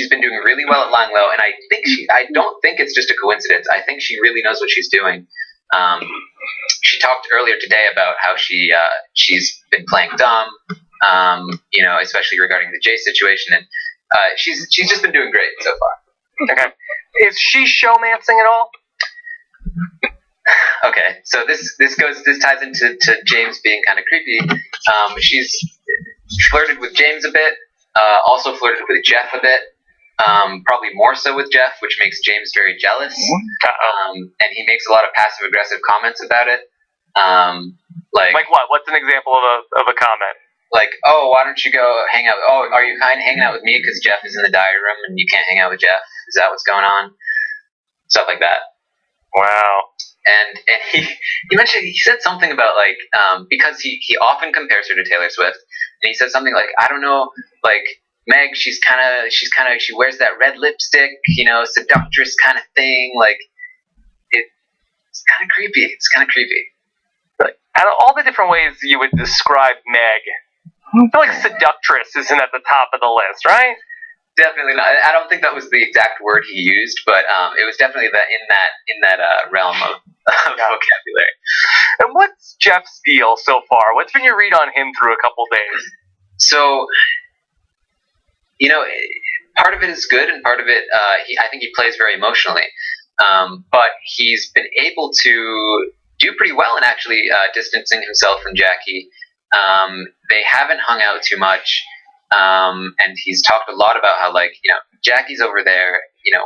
been doing really well at lying low, and I don't think it's just a coincidence. I think she really knows what she's doing. She talked earlier today about how she's been playing dumb, especially regarding the Jay situation, and she's just been doing great so far. Okay. Is she showmancing at all? Okay, so this ties into James being kind of creepy. She's flirted with James a bit, also flirted with Jeff a bit, probably more so with Jeff, which makes James very jealous. And he makes a lot of passive aggressive comments about it. Like what? What's an example of a comment? Like, oh, why don't you go hang out? Oh, are you kind of hanging out with me because Jeff is in the diary room and you can't hang out with Jeff? Is that what's going on? Stuff like that. Wow. And he said something about because he often compares her to Taylor Swift, and he said something like, I don't know, like Meg, she wears that red lipstick, seductress kind of thing, like it's kind of creepy. It's kind of creepy. Out of all the different ways you would describe Meg, I feel like seductress isn't at the top of the list, right? Definitely not. I don't think that was the exact word he used, but it was definitely in that realm of vocabulary. And what's Jeff's deal so far? What's been your read on him through a couple days? So, part of it is good, and part of it, I think he plays very emotionally. But he's been able to do pretty well in actually distancing himself from Jackie. They haven't hung out too much, and he's talked a lot about how, Jackie's over there,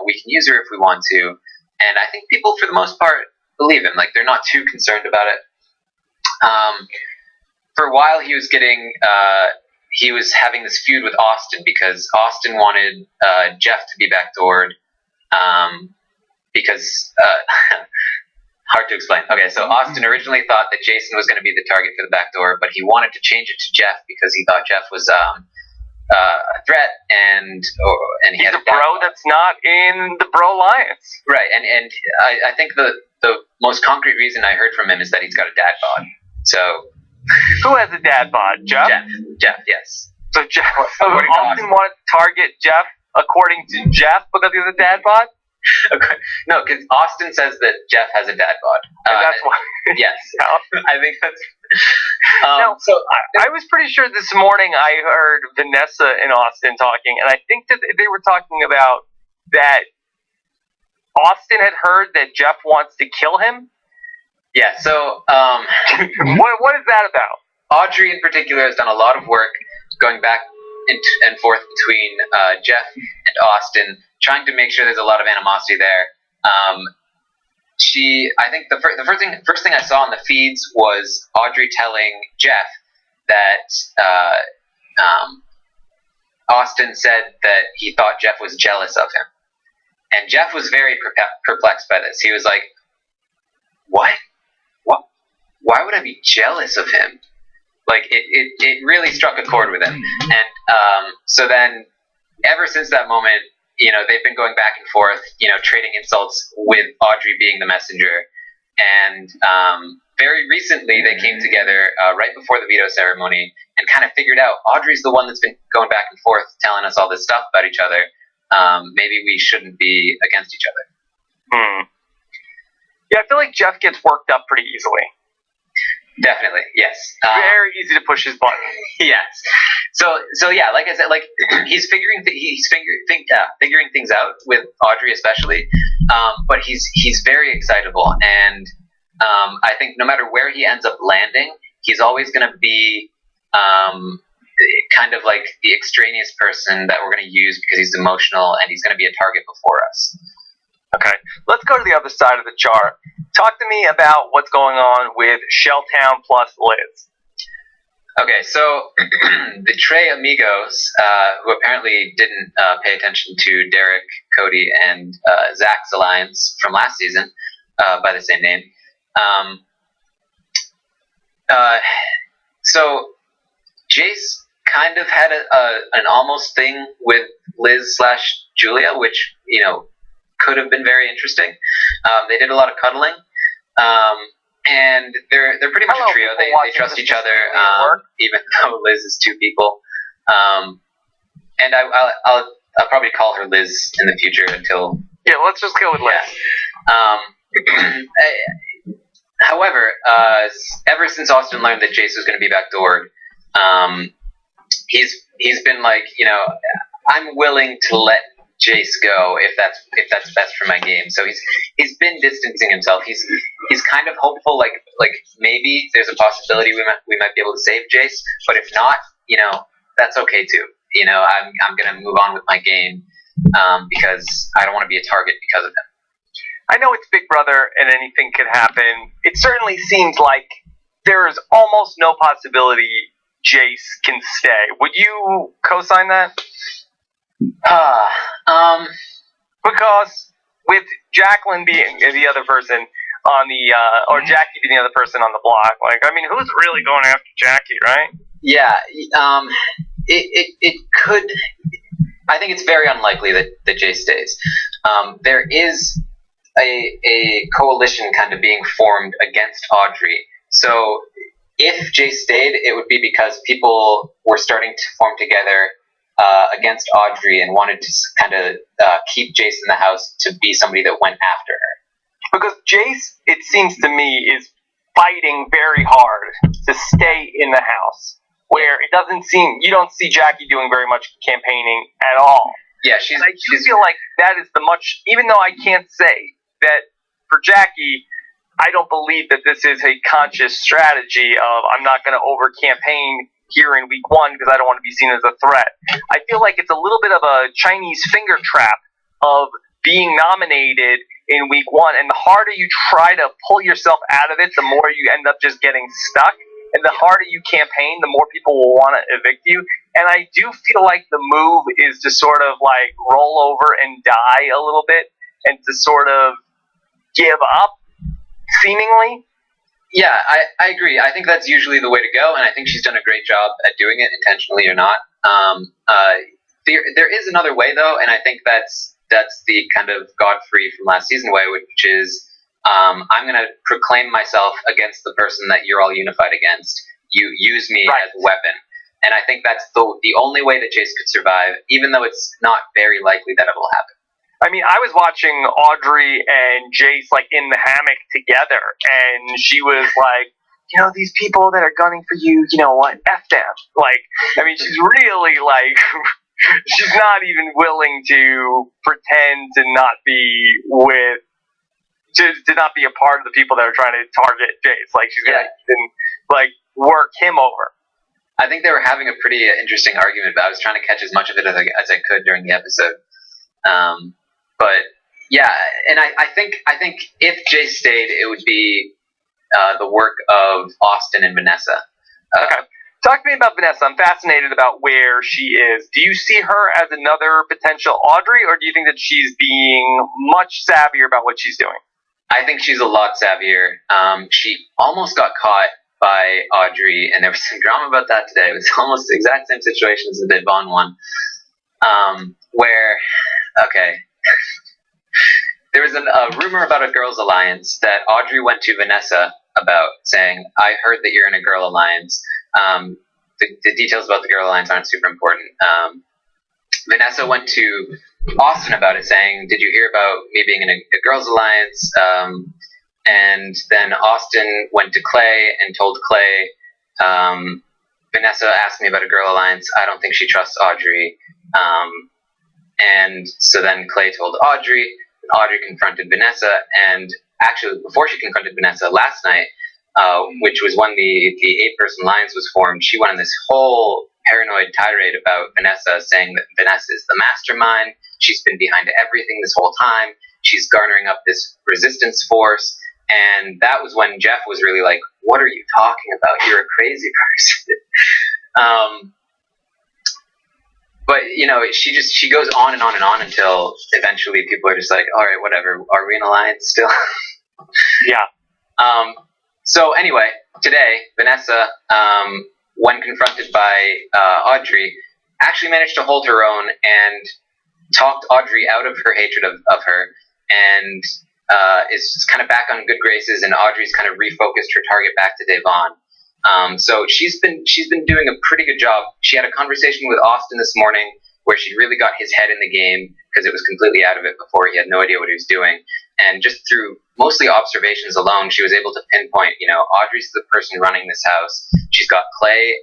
we can use her if we want to. And I think people, for the most part, believe him. Like, they're not too concerned about it. For a while, he was having this feud with Austin because Austin wanted Jeff to be backdoored because hard to explain. Okay, so Austin originally thought that Jason was going to be the target for the backdoor, but he wanted to change it to Jeff because he thought Jeff was a threat, and he He's had a bro that's not in the Bro Alliance. Right, and I think the most concrete reason I heard from him is that he's got a dad bod. So who has a dad bod? Jeff? Jeff, yes. So Austin wanted to target Jeff according to Jeff because he has a dad bod? Okay. No, because Austin says that Jeff has a dad bod. And that's why. Yes. I think that's... So I was pretty sure this morning I heard Vanessa and Austin talking, and I think that they were talking about that Austin had heard that Jeff wants to kill him. Yeah, so... what is that about? Audrey in particular has done a lot of work going back and forth between Jeff and Austin, trying to make sure there's a lot of animosity there. I think the first thing I saw in the feeds was Audrey telling Jeff that Austin said that he thought Jeff was jealous of him, and Jeff was very perplexed by this. He was like, "What? Why would I be jealous of him?" Like it really struck a chord with him, and so then ever since that moment, they've been going back and forth, trading insults with Audrey being the messenger. And very recently they came together right before the veto ceremony and kind of figured out Audrey's the one that's been going back and forth telling us all this stuff about each other. Maybe we shouldn't be against each other. Yeah, I feel like Jeff gets worked up pretty easily. Definitely, yes. Very easy to push his button. Yes. So yeah, like I said, like he's figuring things out with Audrey especially, but he's very excitable, and I think no matter where he ends up landing, he's always going to be kind of like the extraneous person that we're going to use because he's emotional and he's going to be a target before us. Okay, let's go to the other side of the chart. Talk to me about what's going on with Shelltown plus Liz. Okay, so the Trey Amigos, who apparently didn't pay attention to Derek, Cody, and Zach's alliance from last season by the same name. So Jace kind of had an almost thing with Liz/Julia, which, could have been very interesting. They did a lot of cuddling. And they're pretty much a trio. They trust each other, even though Liz is two people. And I'll probably call her Liz in the future until... Yeah, let's just go with Liz. Yeah. However, ever since Austin learned that Jace was going to be backdoored, he's been like, I'm willing to let Jace go if that's best for my game. So he's been distancing himself. He's kind of hopeful, like maybe there's a possibility we might be able to save Jace, but if not, that's okay too. I'm gonna move on with my game because I don't want to be a target because of him. I know it's Big Brother and anything could happen. It certainly seems like there is almost no possibility Jace can stay. Would you co-sign that? Because with Jacqueline being the other person on the, or Jackie being the other person on the block, who's really going after Jackie, right? Yeah, it could. I think it's very unlikely that Jace stays. There is a coalition kind of being formed against Audrey. So if Jace stayed, it would be because people were starting to form together against Audrey and wanted to kind of keep Jace in the house to be somebody that went after her. Because Jace, it seems to me, is fighting very hard to stay in the house. Where it doesn't seem, you don't see Jackie doing very much campaigning at all. Yeah, I do feel like that is the much, even though I can't say that for Jackie, I don't believe that this is a conscious strategy of I'm not going to over campaign here in week 1 because I don't want to be seen as a threat. I feel like it's a little bit of a Chinese finger trap of being nominated in week 1, and the harder you try to pull yourself out of it, the more you end up just getting stuck. And the harder you campaign, the more people will want to evict you. And I do feel like the move is to sort of like roll over and die a little bit and to sort of give up, seemingly. Yeah, I agree. I think that's usually the way to go, and I think she's done a great job at doing it, intentionally or not. There is another way, though, and I think that's the kind of Godfrey from last season way, which is I'm going to proclaim myself against the person that you're all unified against. You use me as a weapon. And I think that's the only way that Jace could survive, even though it's not very likely that it will happen. I mean, I was watching Audrey and Jace like in the hammock together, and she was like, you know, these people that are gunning for you, you know what, F them. Like, I mean, she's really like, she's not even willing to pretend to not be with, to not be a part of the people that are trying to target Jace. Like, she's going to even, like, work him over. I think they were having a pretty interesting argument, but I was trying to catch as much of it as I could during the episode. But yeah, and I think if Jace stayed, it would be the work of Austin and Vanessa. Okay. Talk to me about Vanessa. I'm fascinated about where she is. Do you see her as another potential Audrey, or do you think that she's being much savvier about what she's doing? I think she's a lot savvier. She almost got caught by Audrey, and there was some drama about that today. It was almost the exact same situation as the Devon one, where, okay, there was a rumor about a girls' alliance that Audrey went to Vanessa about, saying, I heard that you're in a girl alliance. The details about the girl alliance aren't super important. Vanessa went to Austin about it, saying, did you hear about me being in a girls' alliance? And then Austin went to Clay and told Clay, Vanessa asked me about a girl alliance. I don't think she trusts Audrey. And so then Clay told Audrey, and Audrey confronted Vanessa. And actually, before she confronted Vanessa last night, which was when the 8-person alliance was formed, she went on this whole paranoid tirade about Vanessa, saying that Vanessa is the mastermind. She's been behind everything this whole time. She's garnering up this resistance force. And that was when Jeff was really like, what are you talking about? You're a crazy person. But, you know, she goes on and on and on until eventually people are just like, all right, whatever. Are we in alliance still? Yeah. So anyway, today, Vanessa, when confronted by Audrey, actually managed to hold her own and talked Audrey out of her hatred of her, and is kind of back on good graces, and Audrey's kind of refocused her target back to Devon. So she's been doing a pretty good job. She had a conversation with Austin this morning where she really got his head in the game because it was completely out of it before. He had no idea what he was doing. And just through mostly observations alone, she was able to pinpoint, you know, Audrey's the person running this house. She's got Clay,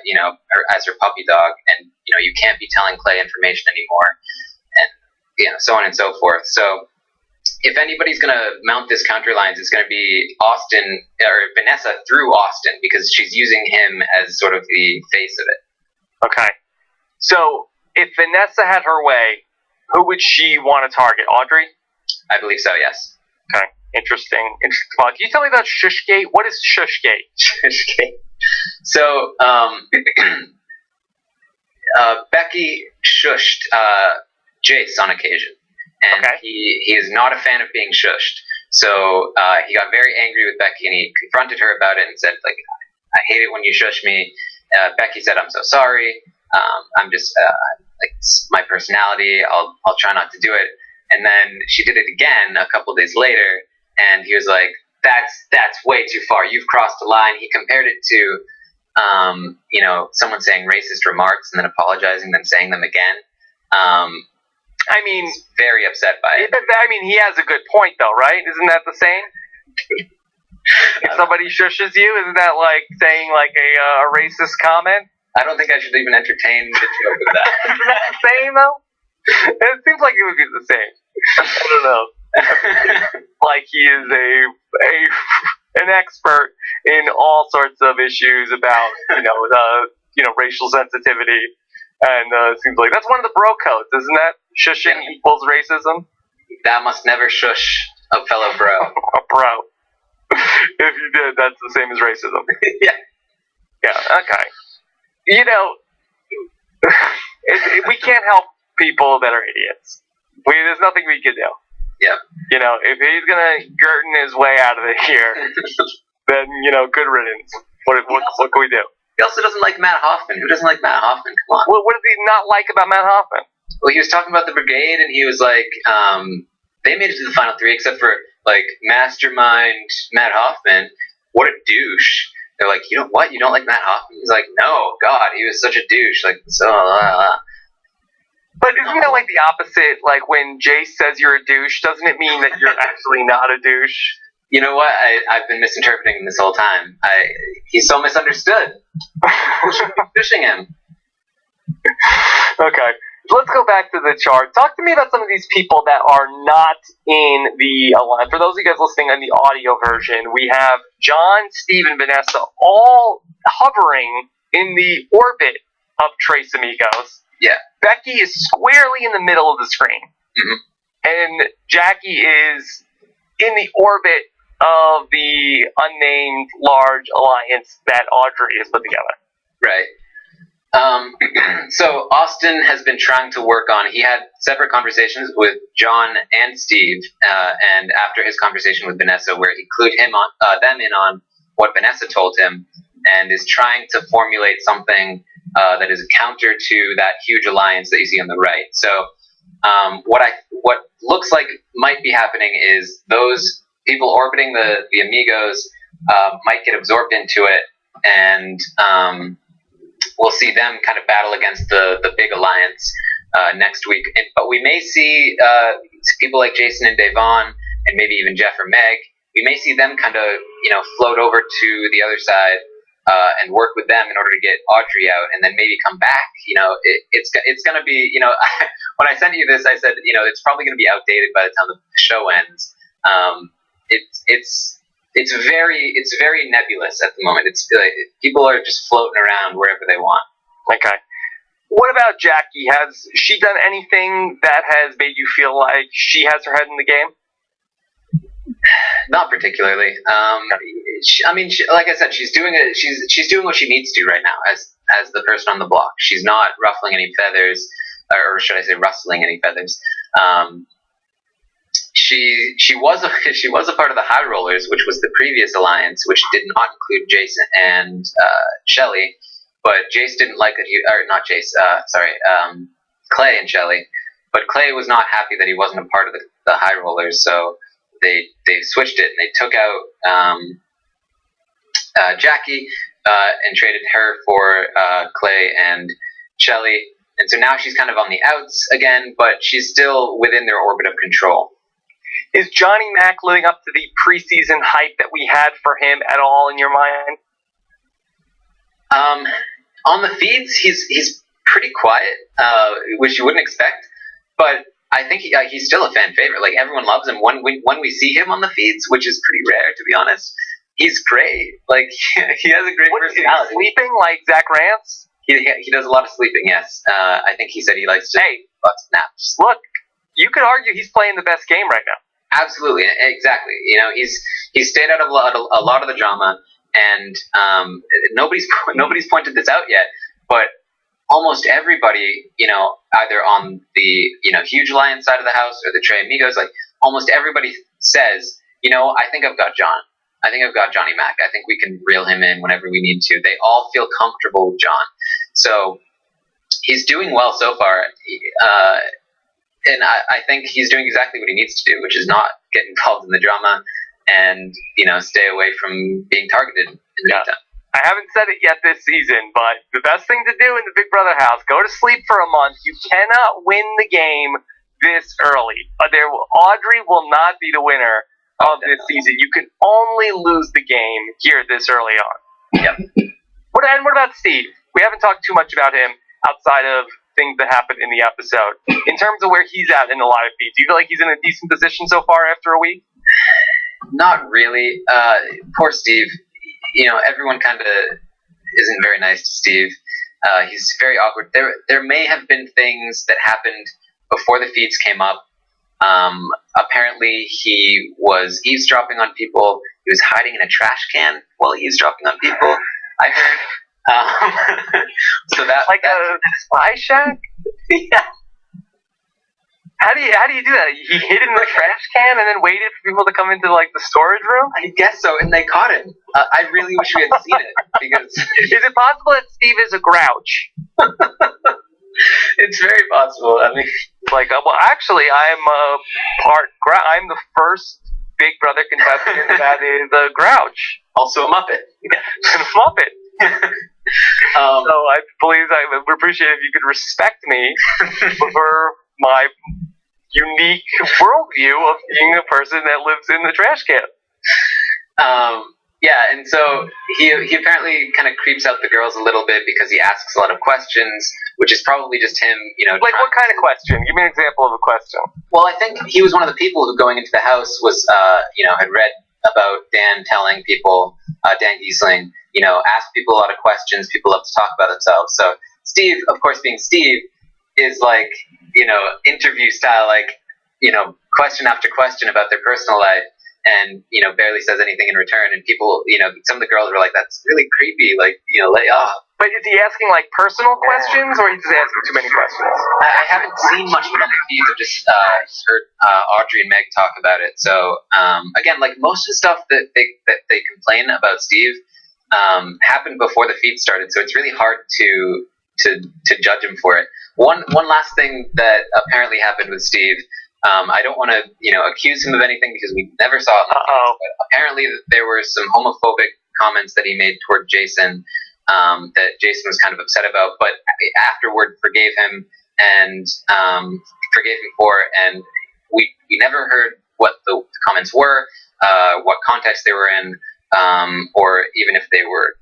you know, as her puppy dog, and, you know, you can't be telling Clay information anymore, and, you know, so on and so forth. So if anybody's going to mount this counter alliance, it's going to be Austin, or Vanessa through Austin, because she's using him as sort of the face of it. Okay. So if Vanessa had her way, who would she want to target? Audrey? I believe so, yes. Okay. Interesting. Can you tell me about Shushgate? What is Shushgate? Shushgate. So, Becky shushed Jace on occasion. And okay. he is not a fan of being shushed. So he got very angry with Becky, and he confronted her about it and said, like, I hate it when you shush me. Becky said, I'm so sorry. I'm just, like, it's my personality. I'll try not to do it. And then she did it again a couple days later, and he was like, that's way too far. You've crossed the line. He compared it to, someone saying racist remarks and then apologizing, then saying them again. I mean, he's very upset by it. I mean, he has a good point, though, right? Isn't that the same? If somebody shushes you, isn't that like saying like a racist comment? I don't think I should even entertain the joke of that. Isn't that the same, though? It seems like it would be the same. I don't know. Like he is an expert in all sorts of issues about racial sensitivity, and it seems like that's one of the bro codes, isn't that? Shushing equals racism. That must never shush a fellow bro. A bro. If you did, that's the same as racism. Yeah. Yeah. Okay. We can't help people that are idiots. There's nothing we can do. Yeah. If he's gonna Girton his way out of here, then good riddance. What can we do? He also doesn't like Matt Hoffman. Who doesn't like Matt Hoffman? Come on. Well, what does he not like about Matt Hoffman? Well, he was talking about the brigade, and he was like, they made it to the final three, except for like mastermind Matt Hoffman. What a douche. They're like, you know what? You don't like Matt Hoffman? He's like, no, God, he was such a douche. Like, so. But isn't that like the opposite? Like when Jace says you're a douche, doesn't it mean that you're actually not a douche? You know what? I've been misinterpreting him this whole time. He's so misunderstood. People should be fishing him. Okay. Let's go back to the chart. Talk to me about some of these people that are not in the Alliance. For those of you guys listening on the audio version, we have John, Steve, and Vanessa all hovering in the orbit of Tres Amigos. Yeah. Becky is squarely in the middle of the screen. Mm-hmm. And Jackie is in the orbit of the unnamed large alliance that Audrey has put together. Right. So Austin has been trying to work on. He had separate conversations with John and Steve, and after his conversation with Vanessa, where he clued them in on what Vanessa told him, and is trying to formulate something that is counter to that huge alliance that you see on the right. So what looks like might be happening is those people orbiting the Amigos might get absorbed into it, and we'll see them kind of battle against the big alliance next week. But we may see people like Jason and Devon, and maybe even Jeff or Meg. We may see them kind of float over to the other side and work with them in order to get Audrey out, and then maybe come back. It's going to be when I sent you this, I said it's probably going to be outdated by the time the show ends. It's very nebulous at the moment. It's people are just floating around wherever they want. Okay. What about Jackie? Has she done anything that has made you feel like she has her head in the game? Not particularly. Like I said, she's doing it. She's doing what she needs to right now as the person on the block. She's not ruffling any feathers, or should I say, rustling any feathers. She was a part of the High Rollers, which was the previous alliance, which did not include Jason and Shelley. But Jace didn't like it. Not Jace. Clay and Shelley. But Clay was not happy that he wasn't a part of the High Rollers, so they switched it and they took out Jackie and traded her for Clay and Shelley. And so now she's kind of on the outs again, but she's still within their orbit of control. Is Johnny Mac living up to the preseason hype that we had for him at all in your mind? On the feeds, he's pretty quiet, which you wouldn't expect. But I think he's still a fan favorite. Like, everyone loves him. When we see him on the feeds, which is pretty rare, to be honest, he's great. Like, he has a great personality. Sleeping like Zach Rance? He does a lot of sleeping, yes. I think he said he likes to take lots of naps. Look, you could argue he's playing the best game right now. Absolutely, exactly. He's stayed out of a lot of the drama, and nobody's pointed this out yet, but almost everybody, either on the Huge Alliance side of the house or the Tres Amigos, like almost everybody says, I think I've got John. I think I've got Johnny Mac. I think we can reel him in whenever we need to. They all feel comfortable with John, so he's doing well so far. And I think he's doing exactly what he needs to do, which is not get involved in the drama, and stay away from being targeted in the meantime. I haven't said it yet this season, but the best thing to do in the Big Brother house, go to sleep for a month. You cannot win the game this early. Audrey will not be the winner of this season. You can only lose the game here this early on. Yep. What about Steve? We haven't talked too much about him outside of things that happened in the episode. In terms of where he's at in the live feed, do you feel like he's in a decent position so far after a week? Not really. Poor Steve. Everyone kind of isn't very nice to Steve. He's very awkward. There may have been things that happened before the feeds came up. Apparently, he was eavesdropping on people. He was hiding in a trash can while eavesdropping on people. I heard. So that a spy shack. Yeah. How do you do that? He hid in the trash can and then waited for people to come into the storage room? I guess so, and they caught him. I really wish we had seen it because is it possible that Steve is a grouch? It's very possible. I mean, actually, I'm I'm the first Big Brother contestant that is a grouch. Also a Muppet. A Muppet. So I believe I would appreciate if you could respect me for my unique worldview of being a person that lives in the trash can. Yeah, and so he apparently kind of creeps out the girls a little bit because he asks a lot of questions, which is probably just him, What kind of question? Give me an example of a question. Well, I think he was one of the people who, going into the house, was, had read about Dan telling people, Dan Giesling, ask people a lot of questions. People love to talk about themselves. So Steve, of course, being Steve, is interview style, question after question about their personal life, and barely says anything in return. And people, some of the girls were like, "That's really creepy." Lay off. But is he asking personal questions, or is he just asking too many questions? I haven't seen much of it on the feed. I've just heard Audrey and Meg talk about it. So again, most of the stuff that they complain about Steve happened before the feed started. So it's really hard to judge him for it. One last thing that apparently happened with Steve. I don't want to accuse him of anything because we never saw it. But apparently there were some homophobic comments that he made toward Jason. That Jason was kind of upset about, but afterward forgave him and forgave him for. And we never heard what the comments were, what context they were in, or even if they were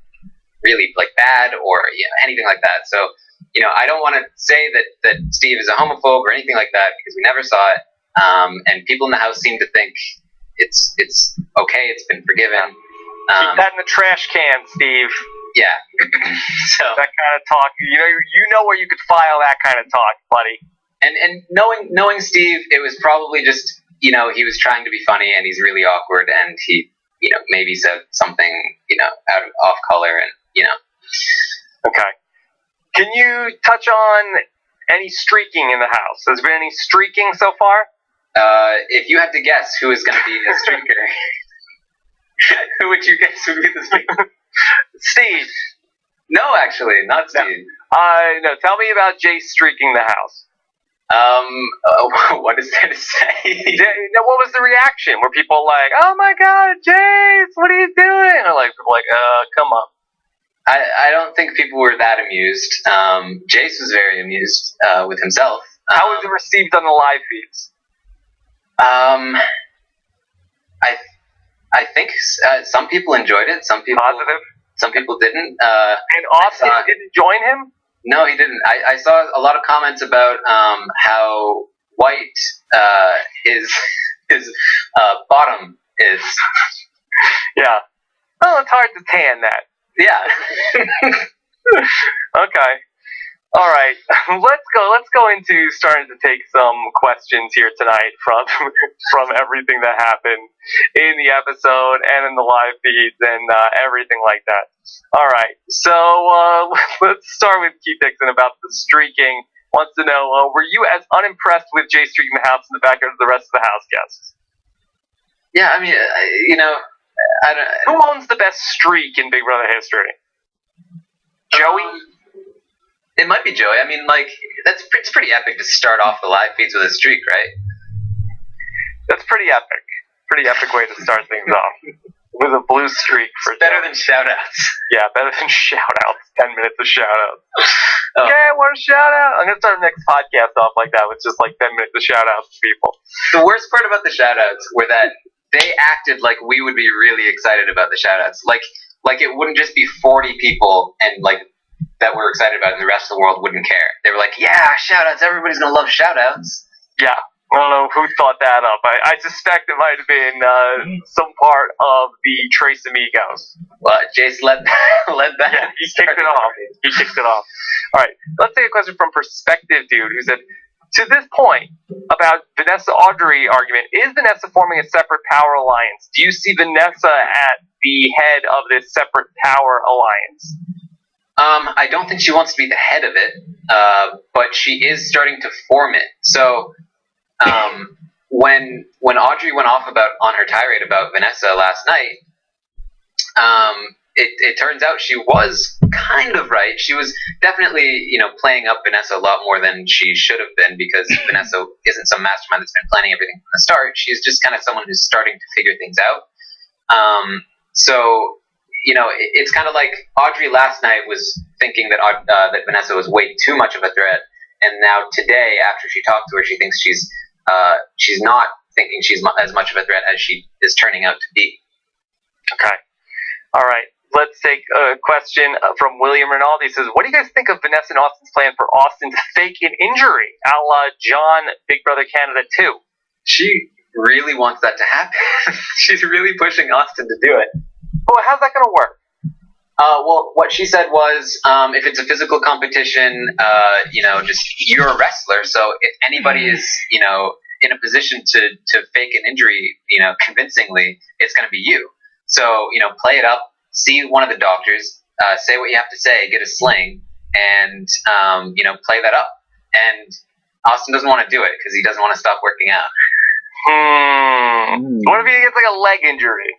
really bad or anything like that. So I don't want to say that Steve is a homophobe or anything like that because we never saw it. And people in the house seem to think it's okay. It's been forgiven. Keep that in the trash can, Steve. Yeah. So that kind of talk, you know where you could file that kind of talk, buddy. And knowing Steve, it was probably just he was trying to be funny and he's really awkward and he maybe said something out of off color and Okay. Can you touch on any streaking in the house? Has there been any streaking so far? If you had to guess who is going to be the streaker, who would you guess would be the streaker? Steve. No, actually, not Steve. No. Tell me about Jace streaking the house. What is there to say? What was the reaction? Were people like, "Oh my God, Jace, what are you doing?" Or people come on. I don't think people were that amused. Jace was very amused with himself. How was it received on the live feeds? I think some people enjoyed it. Some people positive. Some people didn't. And Austin didn't join him? No, he didn't. I saw a lot of comments about how white his bottom is. Yeah. Well, it's hard to tan that. Yeah. Okay. All right. Let's go into starting to take some questions here tonight from everything that happened in the episode and in the live feeds and everything like that. All right. So let's start with Keith Dixon about the streaking. Wants to know, were you as unimpressed with Jay streaking the house in the backyard as the rest of the house guests? Yeah, I mean, I don't. Who owns the best streak in Big Brother history? Joey? It might be Joey. I mean, it's pretty epic to start off the live feeds with a streak, right? That's pretty epic, pretty epic way to start things off. With a blue streak for Better than shout-outs. Yeah, better than shout-outs. 10 minutes of shout-outs. Oh. Okay, I want a shout-out. I'm going to start the next podcast off like that with just like 10 minutes of shout-outs to people. The worst part about the shout-outs were that they acted like we would be really excited about the shout-outs. Like it wouldn't just be 40 people and like that we're excited about and the rest of the world wouldn't care. They were like, yeah, shout-outs. Everybody's going to love shout-outs. Yeah. I don't know who thought that up. I suspect it might have been some part of the Trace Amigos. Well, Jace led that. Yeah, he kicked it off. He kicked it off. All right, let's take a question from Perspective Dude, who said, to this point about Vanessa-Audrey argument, is Vanessa forming a separate power alliance? Do you see Vanessa at the head of this separate power alliance? I don't think she wants to be the head of it, but she is starting to form it. So when Audrey went off on her tirade about Vanessa last night, it turns out she was kind of right. She was definitely, playing up Vanessa a lot more than she should have been, because Vanessa isn't some mastermind that's been planning everything from the start. She's just kind of someone who's starting to figure things out. So it's kind of like Audrey last night was thinking that Vanessa was way too much of a threat, and now today, after she talked to her, she thinks she's not thinking she's as much of a threat as she is turning out to be. Okay. All right. Let's take a question from William Rinaldi. He says, what do you guys think of Vanessa and Austin's plan for Austin to fake an injury, a la John Big Brother Canada 2? She really wants that to happen. She's really pushing Austin to do it. Well, how's that going to work? Well, what she said was, if it's a physical competition, just you're a wrestler, so if anybody is, in a position to fake an injury, convincingly, it's going to be you. So, play it up, see one of the doctors, say what you have to say, get a sling, and, play that up. And Austin doesn't want to do it because he doesn't want to stop working out. What if he gets like a leg injury?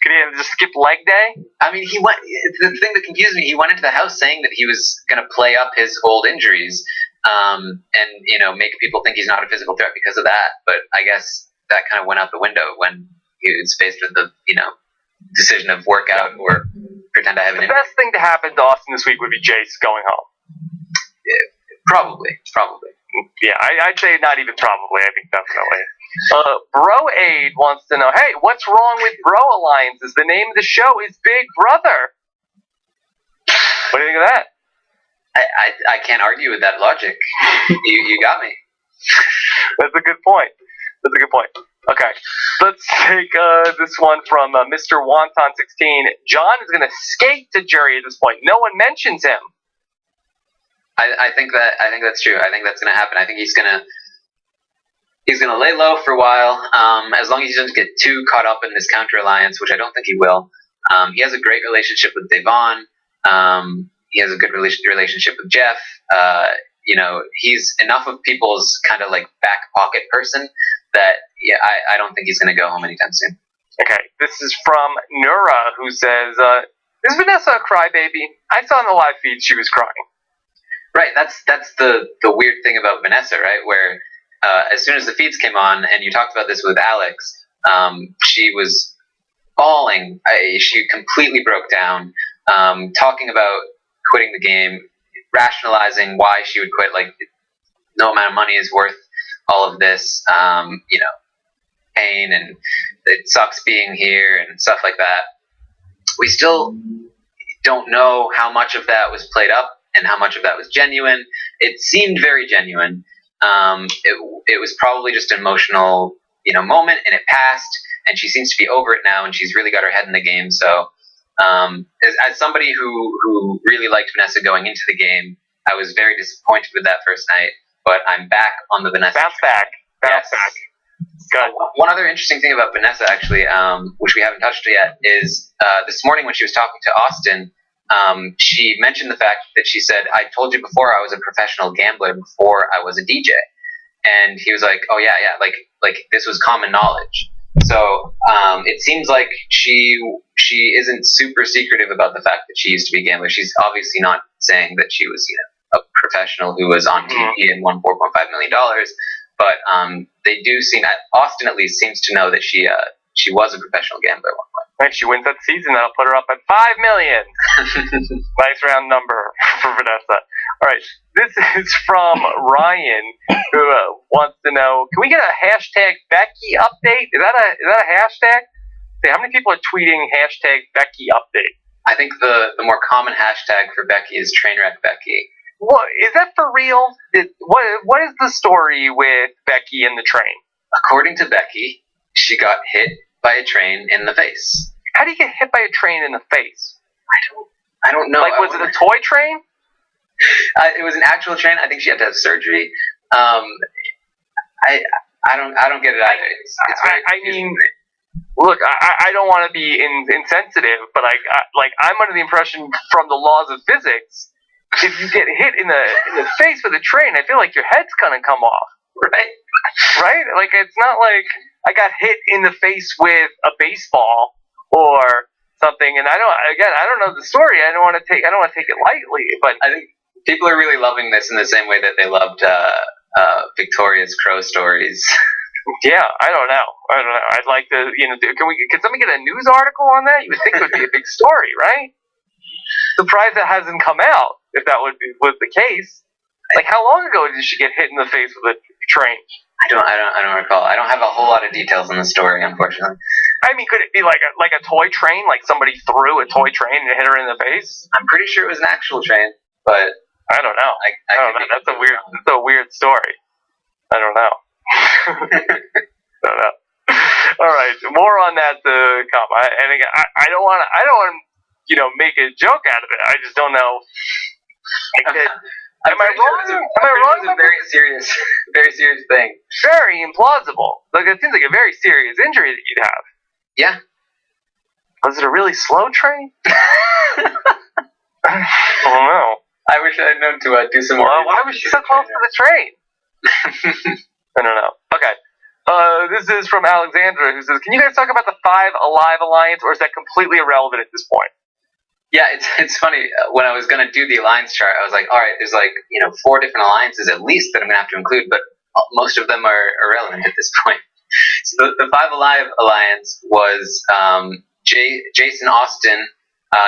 Could he just skip leg day? I mean, the thing that confused me, he went into the house saying that he was going to play up his old injuries, and, make people think he's not a physical threat because of that. But I guess that kind of went out the window when he was faced with the, decision of work out or pretend I have an injury. The best thing to happen to Austin this week would be Jace going home. Yeah, probably. Yeah, I'd say not even probably. I think definitely. Bro Aid wants to know, hey, what's wrong with Bro Alliances? The name of the show is Big Brother. What do you think of that? I can't argue with that logic. You got me. That's a good point. Okay, let's take this one from Mr. Wonton16. John is going to skate to jury at this point. No one mentions him. I think that's true. I think that's going to happen. I think he's going to lay low for a while, as long as he doesn't get too caught up in this counter alliance, which I don't think he will. He has a great relationship with Devon. He has a good relationship with Jeff. He's enough of people's kind of like back pocket person that I don't think he's going to go home anytime soon. Okay, this is from Nura, who says, is Vanessa a crybaby? I saw in the live feed she was crying. Right, that's the weird thing about Vanessa, right? Where as soon as the feeds came on, and you talked about this with Alex, she was bawling. She completely broke down, talking about quitting the game, rationalizing why she would quit. Like, no amount of money is worth all of this, pain, and it sucks being here and stuff like that. We still don't know how much of that was played up and how much of that was genuine. It seemed very genuine. It was probably just an emotional, moment, and it passed, and she seems to be over it now, and she's really got her head in the game. So, as somebody who really liked Vanessa going into the game, I was very disappointed with that first night, but I'm back on the Vanessa. Bounce back. Good. One other interesting thing about Vanessa, actually, which we haven't touched yet, is this morning when she was talking to Austin, she mentioned the fact that she said, I told you before I was a professional gambler before I was a DJ. And he was like, oh yeah, like this was common knowledge. So it seems like she isn't super secretive about the fact that she used to be a gambler. She's obviously not saying that she was, a professional who was on TV and won $4.5 million. but they do seem that Austin at least seems to know that she was a professional gambler at one point. If she wins that season, that'll put her up at $5 million. Nice round number for Vanessa. All right, this is from Ryan, who wants to know: can we get a hashtag Becky update? Is that a hashtag? Say, how many people are tweeting hashtag Becky update? I think the more common hashtag for Becky is Trainwreck Becky. What is that for real? What is the story with Becky and the train? According to Becky, she got hit by a train in the face. How do you get hit by a train in the face? I don't know. Like, was it a toy train? It was an actual train. I think she had to have surgery. I don't get it either. It's very confusing. Look, I don't want to be insensitive, but I'm under the impression from the laws of physics, if you get hit in the face with a train, I feel like your head's gonna come off, right? Right? Like, it's not like I got hit in the face with a baseball or something, and I don't know the story. I don't want to take it lightly, but I think people are really loving this in the same way that they loved Victoria's Crow stories. Yeah, I don't know. I'd like to, can somebody get a news article on that? You would think it would be a big story, right? Surprised that hasn't come out, if that was the case. Like, how long ago did she get hit in the face with a train? I don't recall. I don't have a whole lot of details on the story, unfortunately. I mean, could it be like a toy train? Like somebody threw a toy train and hit her in the face? I'm pretty sure it was an actual train, but I don't know. I don't know. That's a weird story. I don't know. I don't know. All right, more on that to come. And again, I don't want to, make a joke out of it. I just don't know. Am I wrong? It's a very serious thing. Very implausible. Like, it seems like a very serious injury that you'd have. Yeah. Was it a really slow train? I don't know. I wish I had known to do some more. Well, why was she so close to the train? I don't know. Okay. This is from Alexandra, who says, can you guys talk about the Five Alive Alliance, or is that completely irrelevant at this point? Yeah, it's funny. When I was going to do the alliance chart, I was like, all right, there's 4 different alliances at least that I'm going to have to include, but most of them are irrelevant at this point. So the Five Alive Alliance was Jason Austin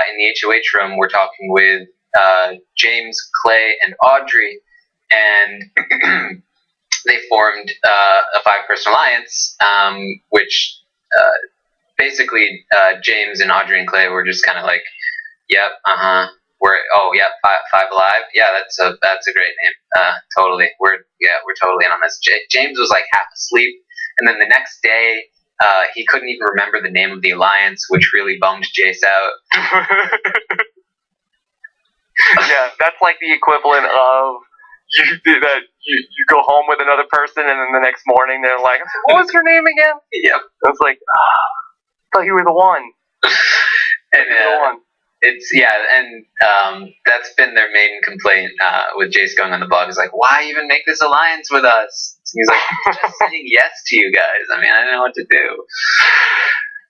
in the HOH room. We're talking with James, Clay, and Audrey, and they formed a 5-person alliance, which basically James and Audrey and Clay were just kind of like, yep, Five Alive, yeah, that's a great name, totally, we're totally in on this. James was like half asleep, and then the next day he couldn't even remember the name of the alliance, which really bummed Jace out. Yeah, that's like the equivalent of you go home with another person, and then the next morning they're like, what was your name again? Yep. I was like, I thought you were the one. And that's been their main complaint with Jace going on the blog. Is like, why even make this alliance with us? And he's like, I'm just saying yes to you guys. I mean, I don't know what to do.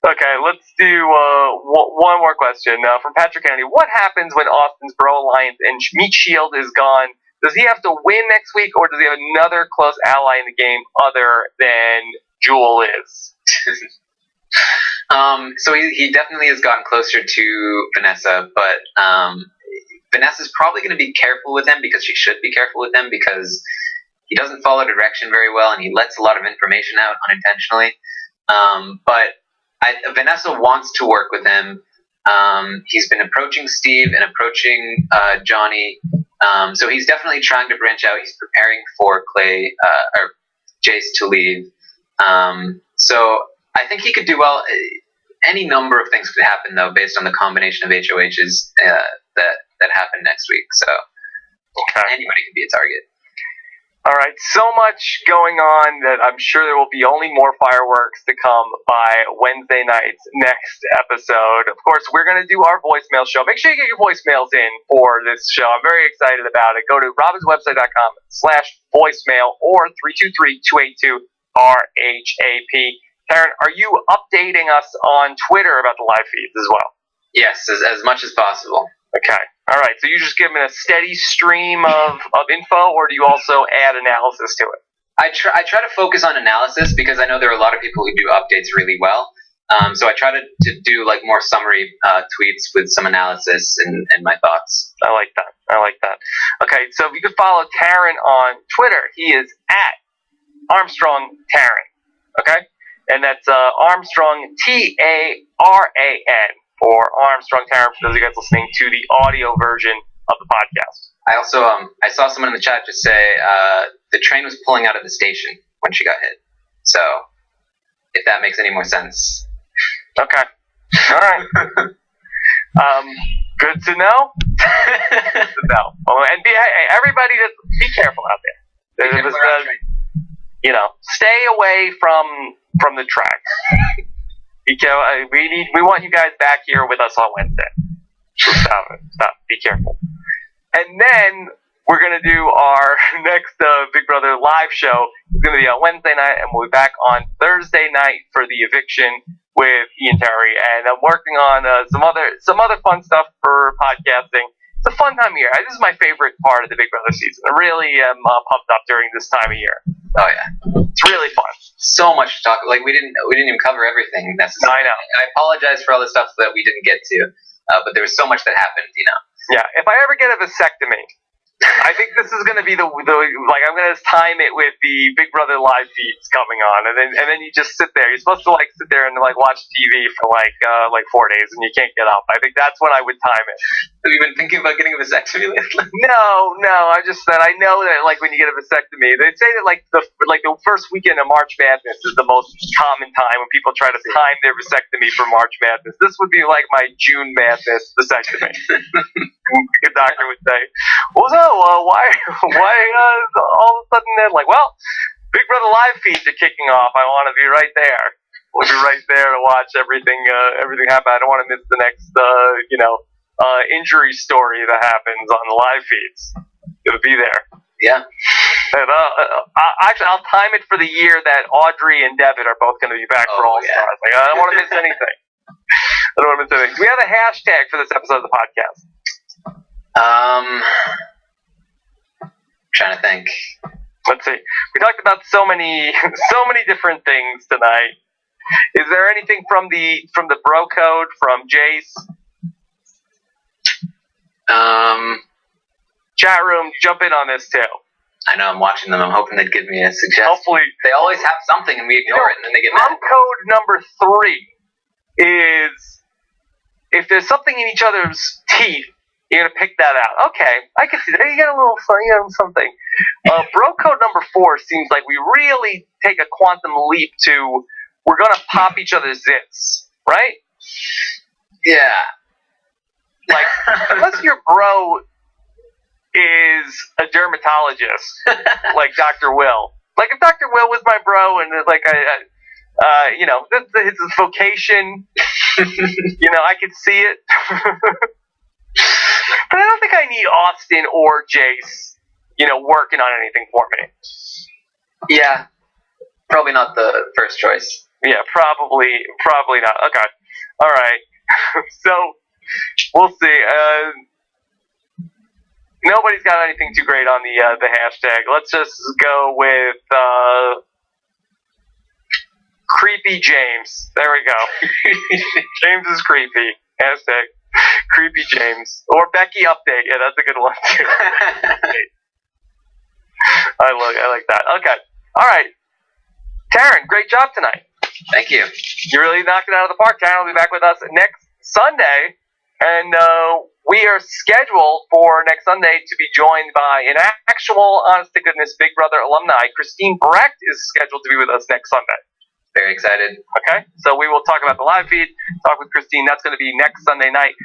Okay, let's do one more question from Patrick Kennedy. What happens when Austin's Bro Alliance and Meat Shield is gone? Does he have to win next week, or does he have another close ally in the game other than Jewel is? So he definitely has gotten closer to Vanessa, but Vanessa's probably going to be careful with him, because she should be careful with him, because he doesn't follow direction very well, and he lets a lot of information out unintentionally. But Vanessa wants to work with him. He's been approaching Steve and approaching Johnny. So he's definitely trying to branch out. He's preparing for Clay or Jace to leave. So I think he could do well. Any number of things could happen, though, based on the combination of HOHs that happen next week. So anybody could be a target. All right, so much going on that I'm sure there will be only more fireworks to come by Wednesday night's next episode. Of course, we're going to do our voicemail show. Make sure you get your voicemails in for this show. I'm very excited about it. Go to robinswebsite.com/voicemail or 323-282-RHAP. Karen, are you updating us on Twitter about the live feeds as well? Yes, as much as possible. Okay. All right. So you just give me a steady stream of info, or do you also add analysis to it? I try to focus on analysis because I know there are a lot of people who do updates really well. So I try to do like more summary tweets with some analysis and my thoughts. I like that. Okay, so you can follow Taran on Twitter. He is at Armstrong Taran. Okay, and that's Armstrong TARAN for Armstrong Taran. For those of you guys listening to the audio version of the podcast. I also I saw someone in the chat just say the train was pulling out of the station when she got hit. So if that makes any more sense. Okay. All right. Good to know. Good to know. Oh, and everybody, be careful out there. Stay away from the track. We want you guys back here with us on Wednesday. Stop. Be careful. And then we're going to do our next Big Brother live show. It's going to be on Wednesday night, and we'll be back on Thursday night for the eviction with Ian Terry. And I'm working on some other fun stuff for podcasting. It's a fun time of year. This is my favorite part of the Big Brother season. I really am pumped up during this time of year. Oh yeah, it's really fun. So much to talk. Like we didn't even cover everything necessarily. I know. I apologize for all the stuff that we didn't get to, but there was so much that happened. Yeah, if I ever get a vasectomy, I think this is going to be the like I'm going to time it with the Big Brother live feeds coming on, and then you just sit there. You're supposed to sit there and watch TV for like 4 days, and you can't get up. I think that's when I would time it. Have you been thinking about getting a vasectomy lately? No. I just said I know that when you get a vasectomy, they say that the first weekend of March Madness is the most common time when people try to time their vasectomy for March Madness. This would be like my June Madness vasectomy. The doctor would say, "Well, so why all of a sudden then Big Brother live feeds are kicking off. I want to be right there. We'll be right there to watch everything happen. I don't want to miss the next injury story that happens on the live feeds. Gonna be there." Yeah. And, actually, I'll time it for the year that Audrey and Devitt are both going to be back for All Stars. I don't want to miss anything. We have a hashtag for this episode of the podcast. Trying to think. Let's see. We talked about so many different things tonight. Is there anything from the bro code from Jace? Chat room, jump in on this too. I know, I'm watching them. I'm hoping they'd give me a suggestion. Hopefully. They always have something and we ignore it and then they get mad. Code number 3 is if there's something in each other's teeth, you're going to pick that out. Okay, I can see that. You got a little something. Bro code number 4 seems like we really take a quantum leap to we're going to pop each other's zits, right? Yeah. Unless your bro is a dermatologist, like Dr. Will. If Dr. Will was my bro and his vocation, I could see it. But I don't think I need Austin or Jace, working on anything for me. Yeah. Probably not the first choice. Yeah, probably not. Okay. All right. So, we'll see. Nobody's got anything too great on the hashtag. Let's just go with Creepy James. There we go. James is creepy. Hashtag Creepy James. Or Becky Update. Yeah, that's a good one too. I like that. Okay. All right. Taran, great job tonight. Thank you. You really knocked it out of the park. Taran will be back with us next Sunday. And we are scheduled for next Sunday to be joined by an actual, honest-to-goodness Big Brother alumni. Christine Brecht is scheduled to be with us next Sunday. Very excited. Okay, so we will talk about the live feed, talk with Christine. That's going to be next Sunday night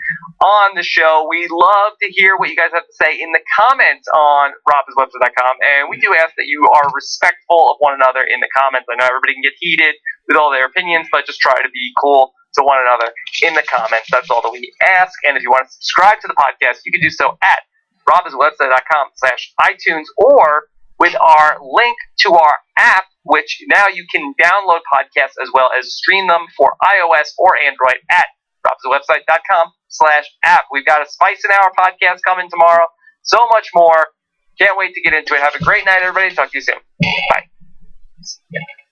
on the show. We love to hear what you guys have to say in the comments on robhaswebsite.com, and we do ask that you are respectful of one another in the comments. I know everybody can get heated with all their opinions, but just try to be cool to one another in the comments. That's all that we ask. And if you want to subscribe to the podcast, you can do so at robhaswebsite.com/iTunes or with our link to our app, which now you can download podcasts as well as stream them for iOS or Android at robhaswebsite.com/app. We've got a Spice an Hour podcast coming tomorrow. So much more. Can't wait to get into it. Have a great night, everybody. Talk to you soon. Bye. Yeah.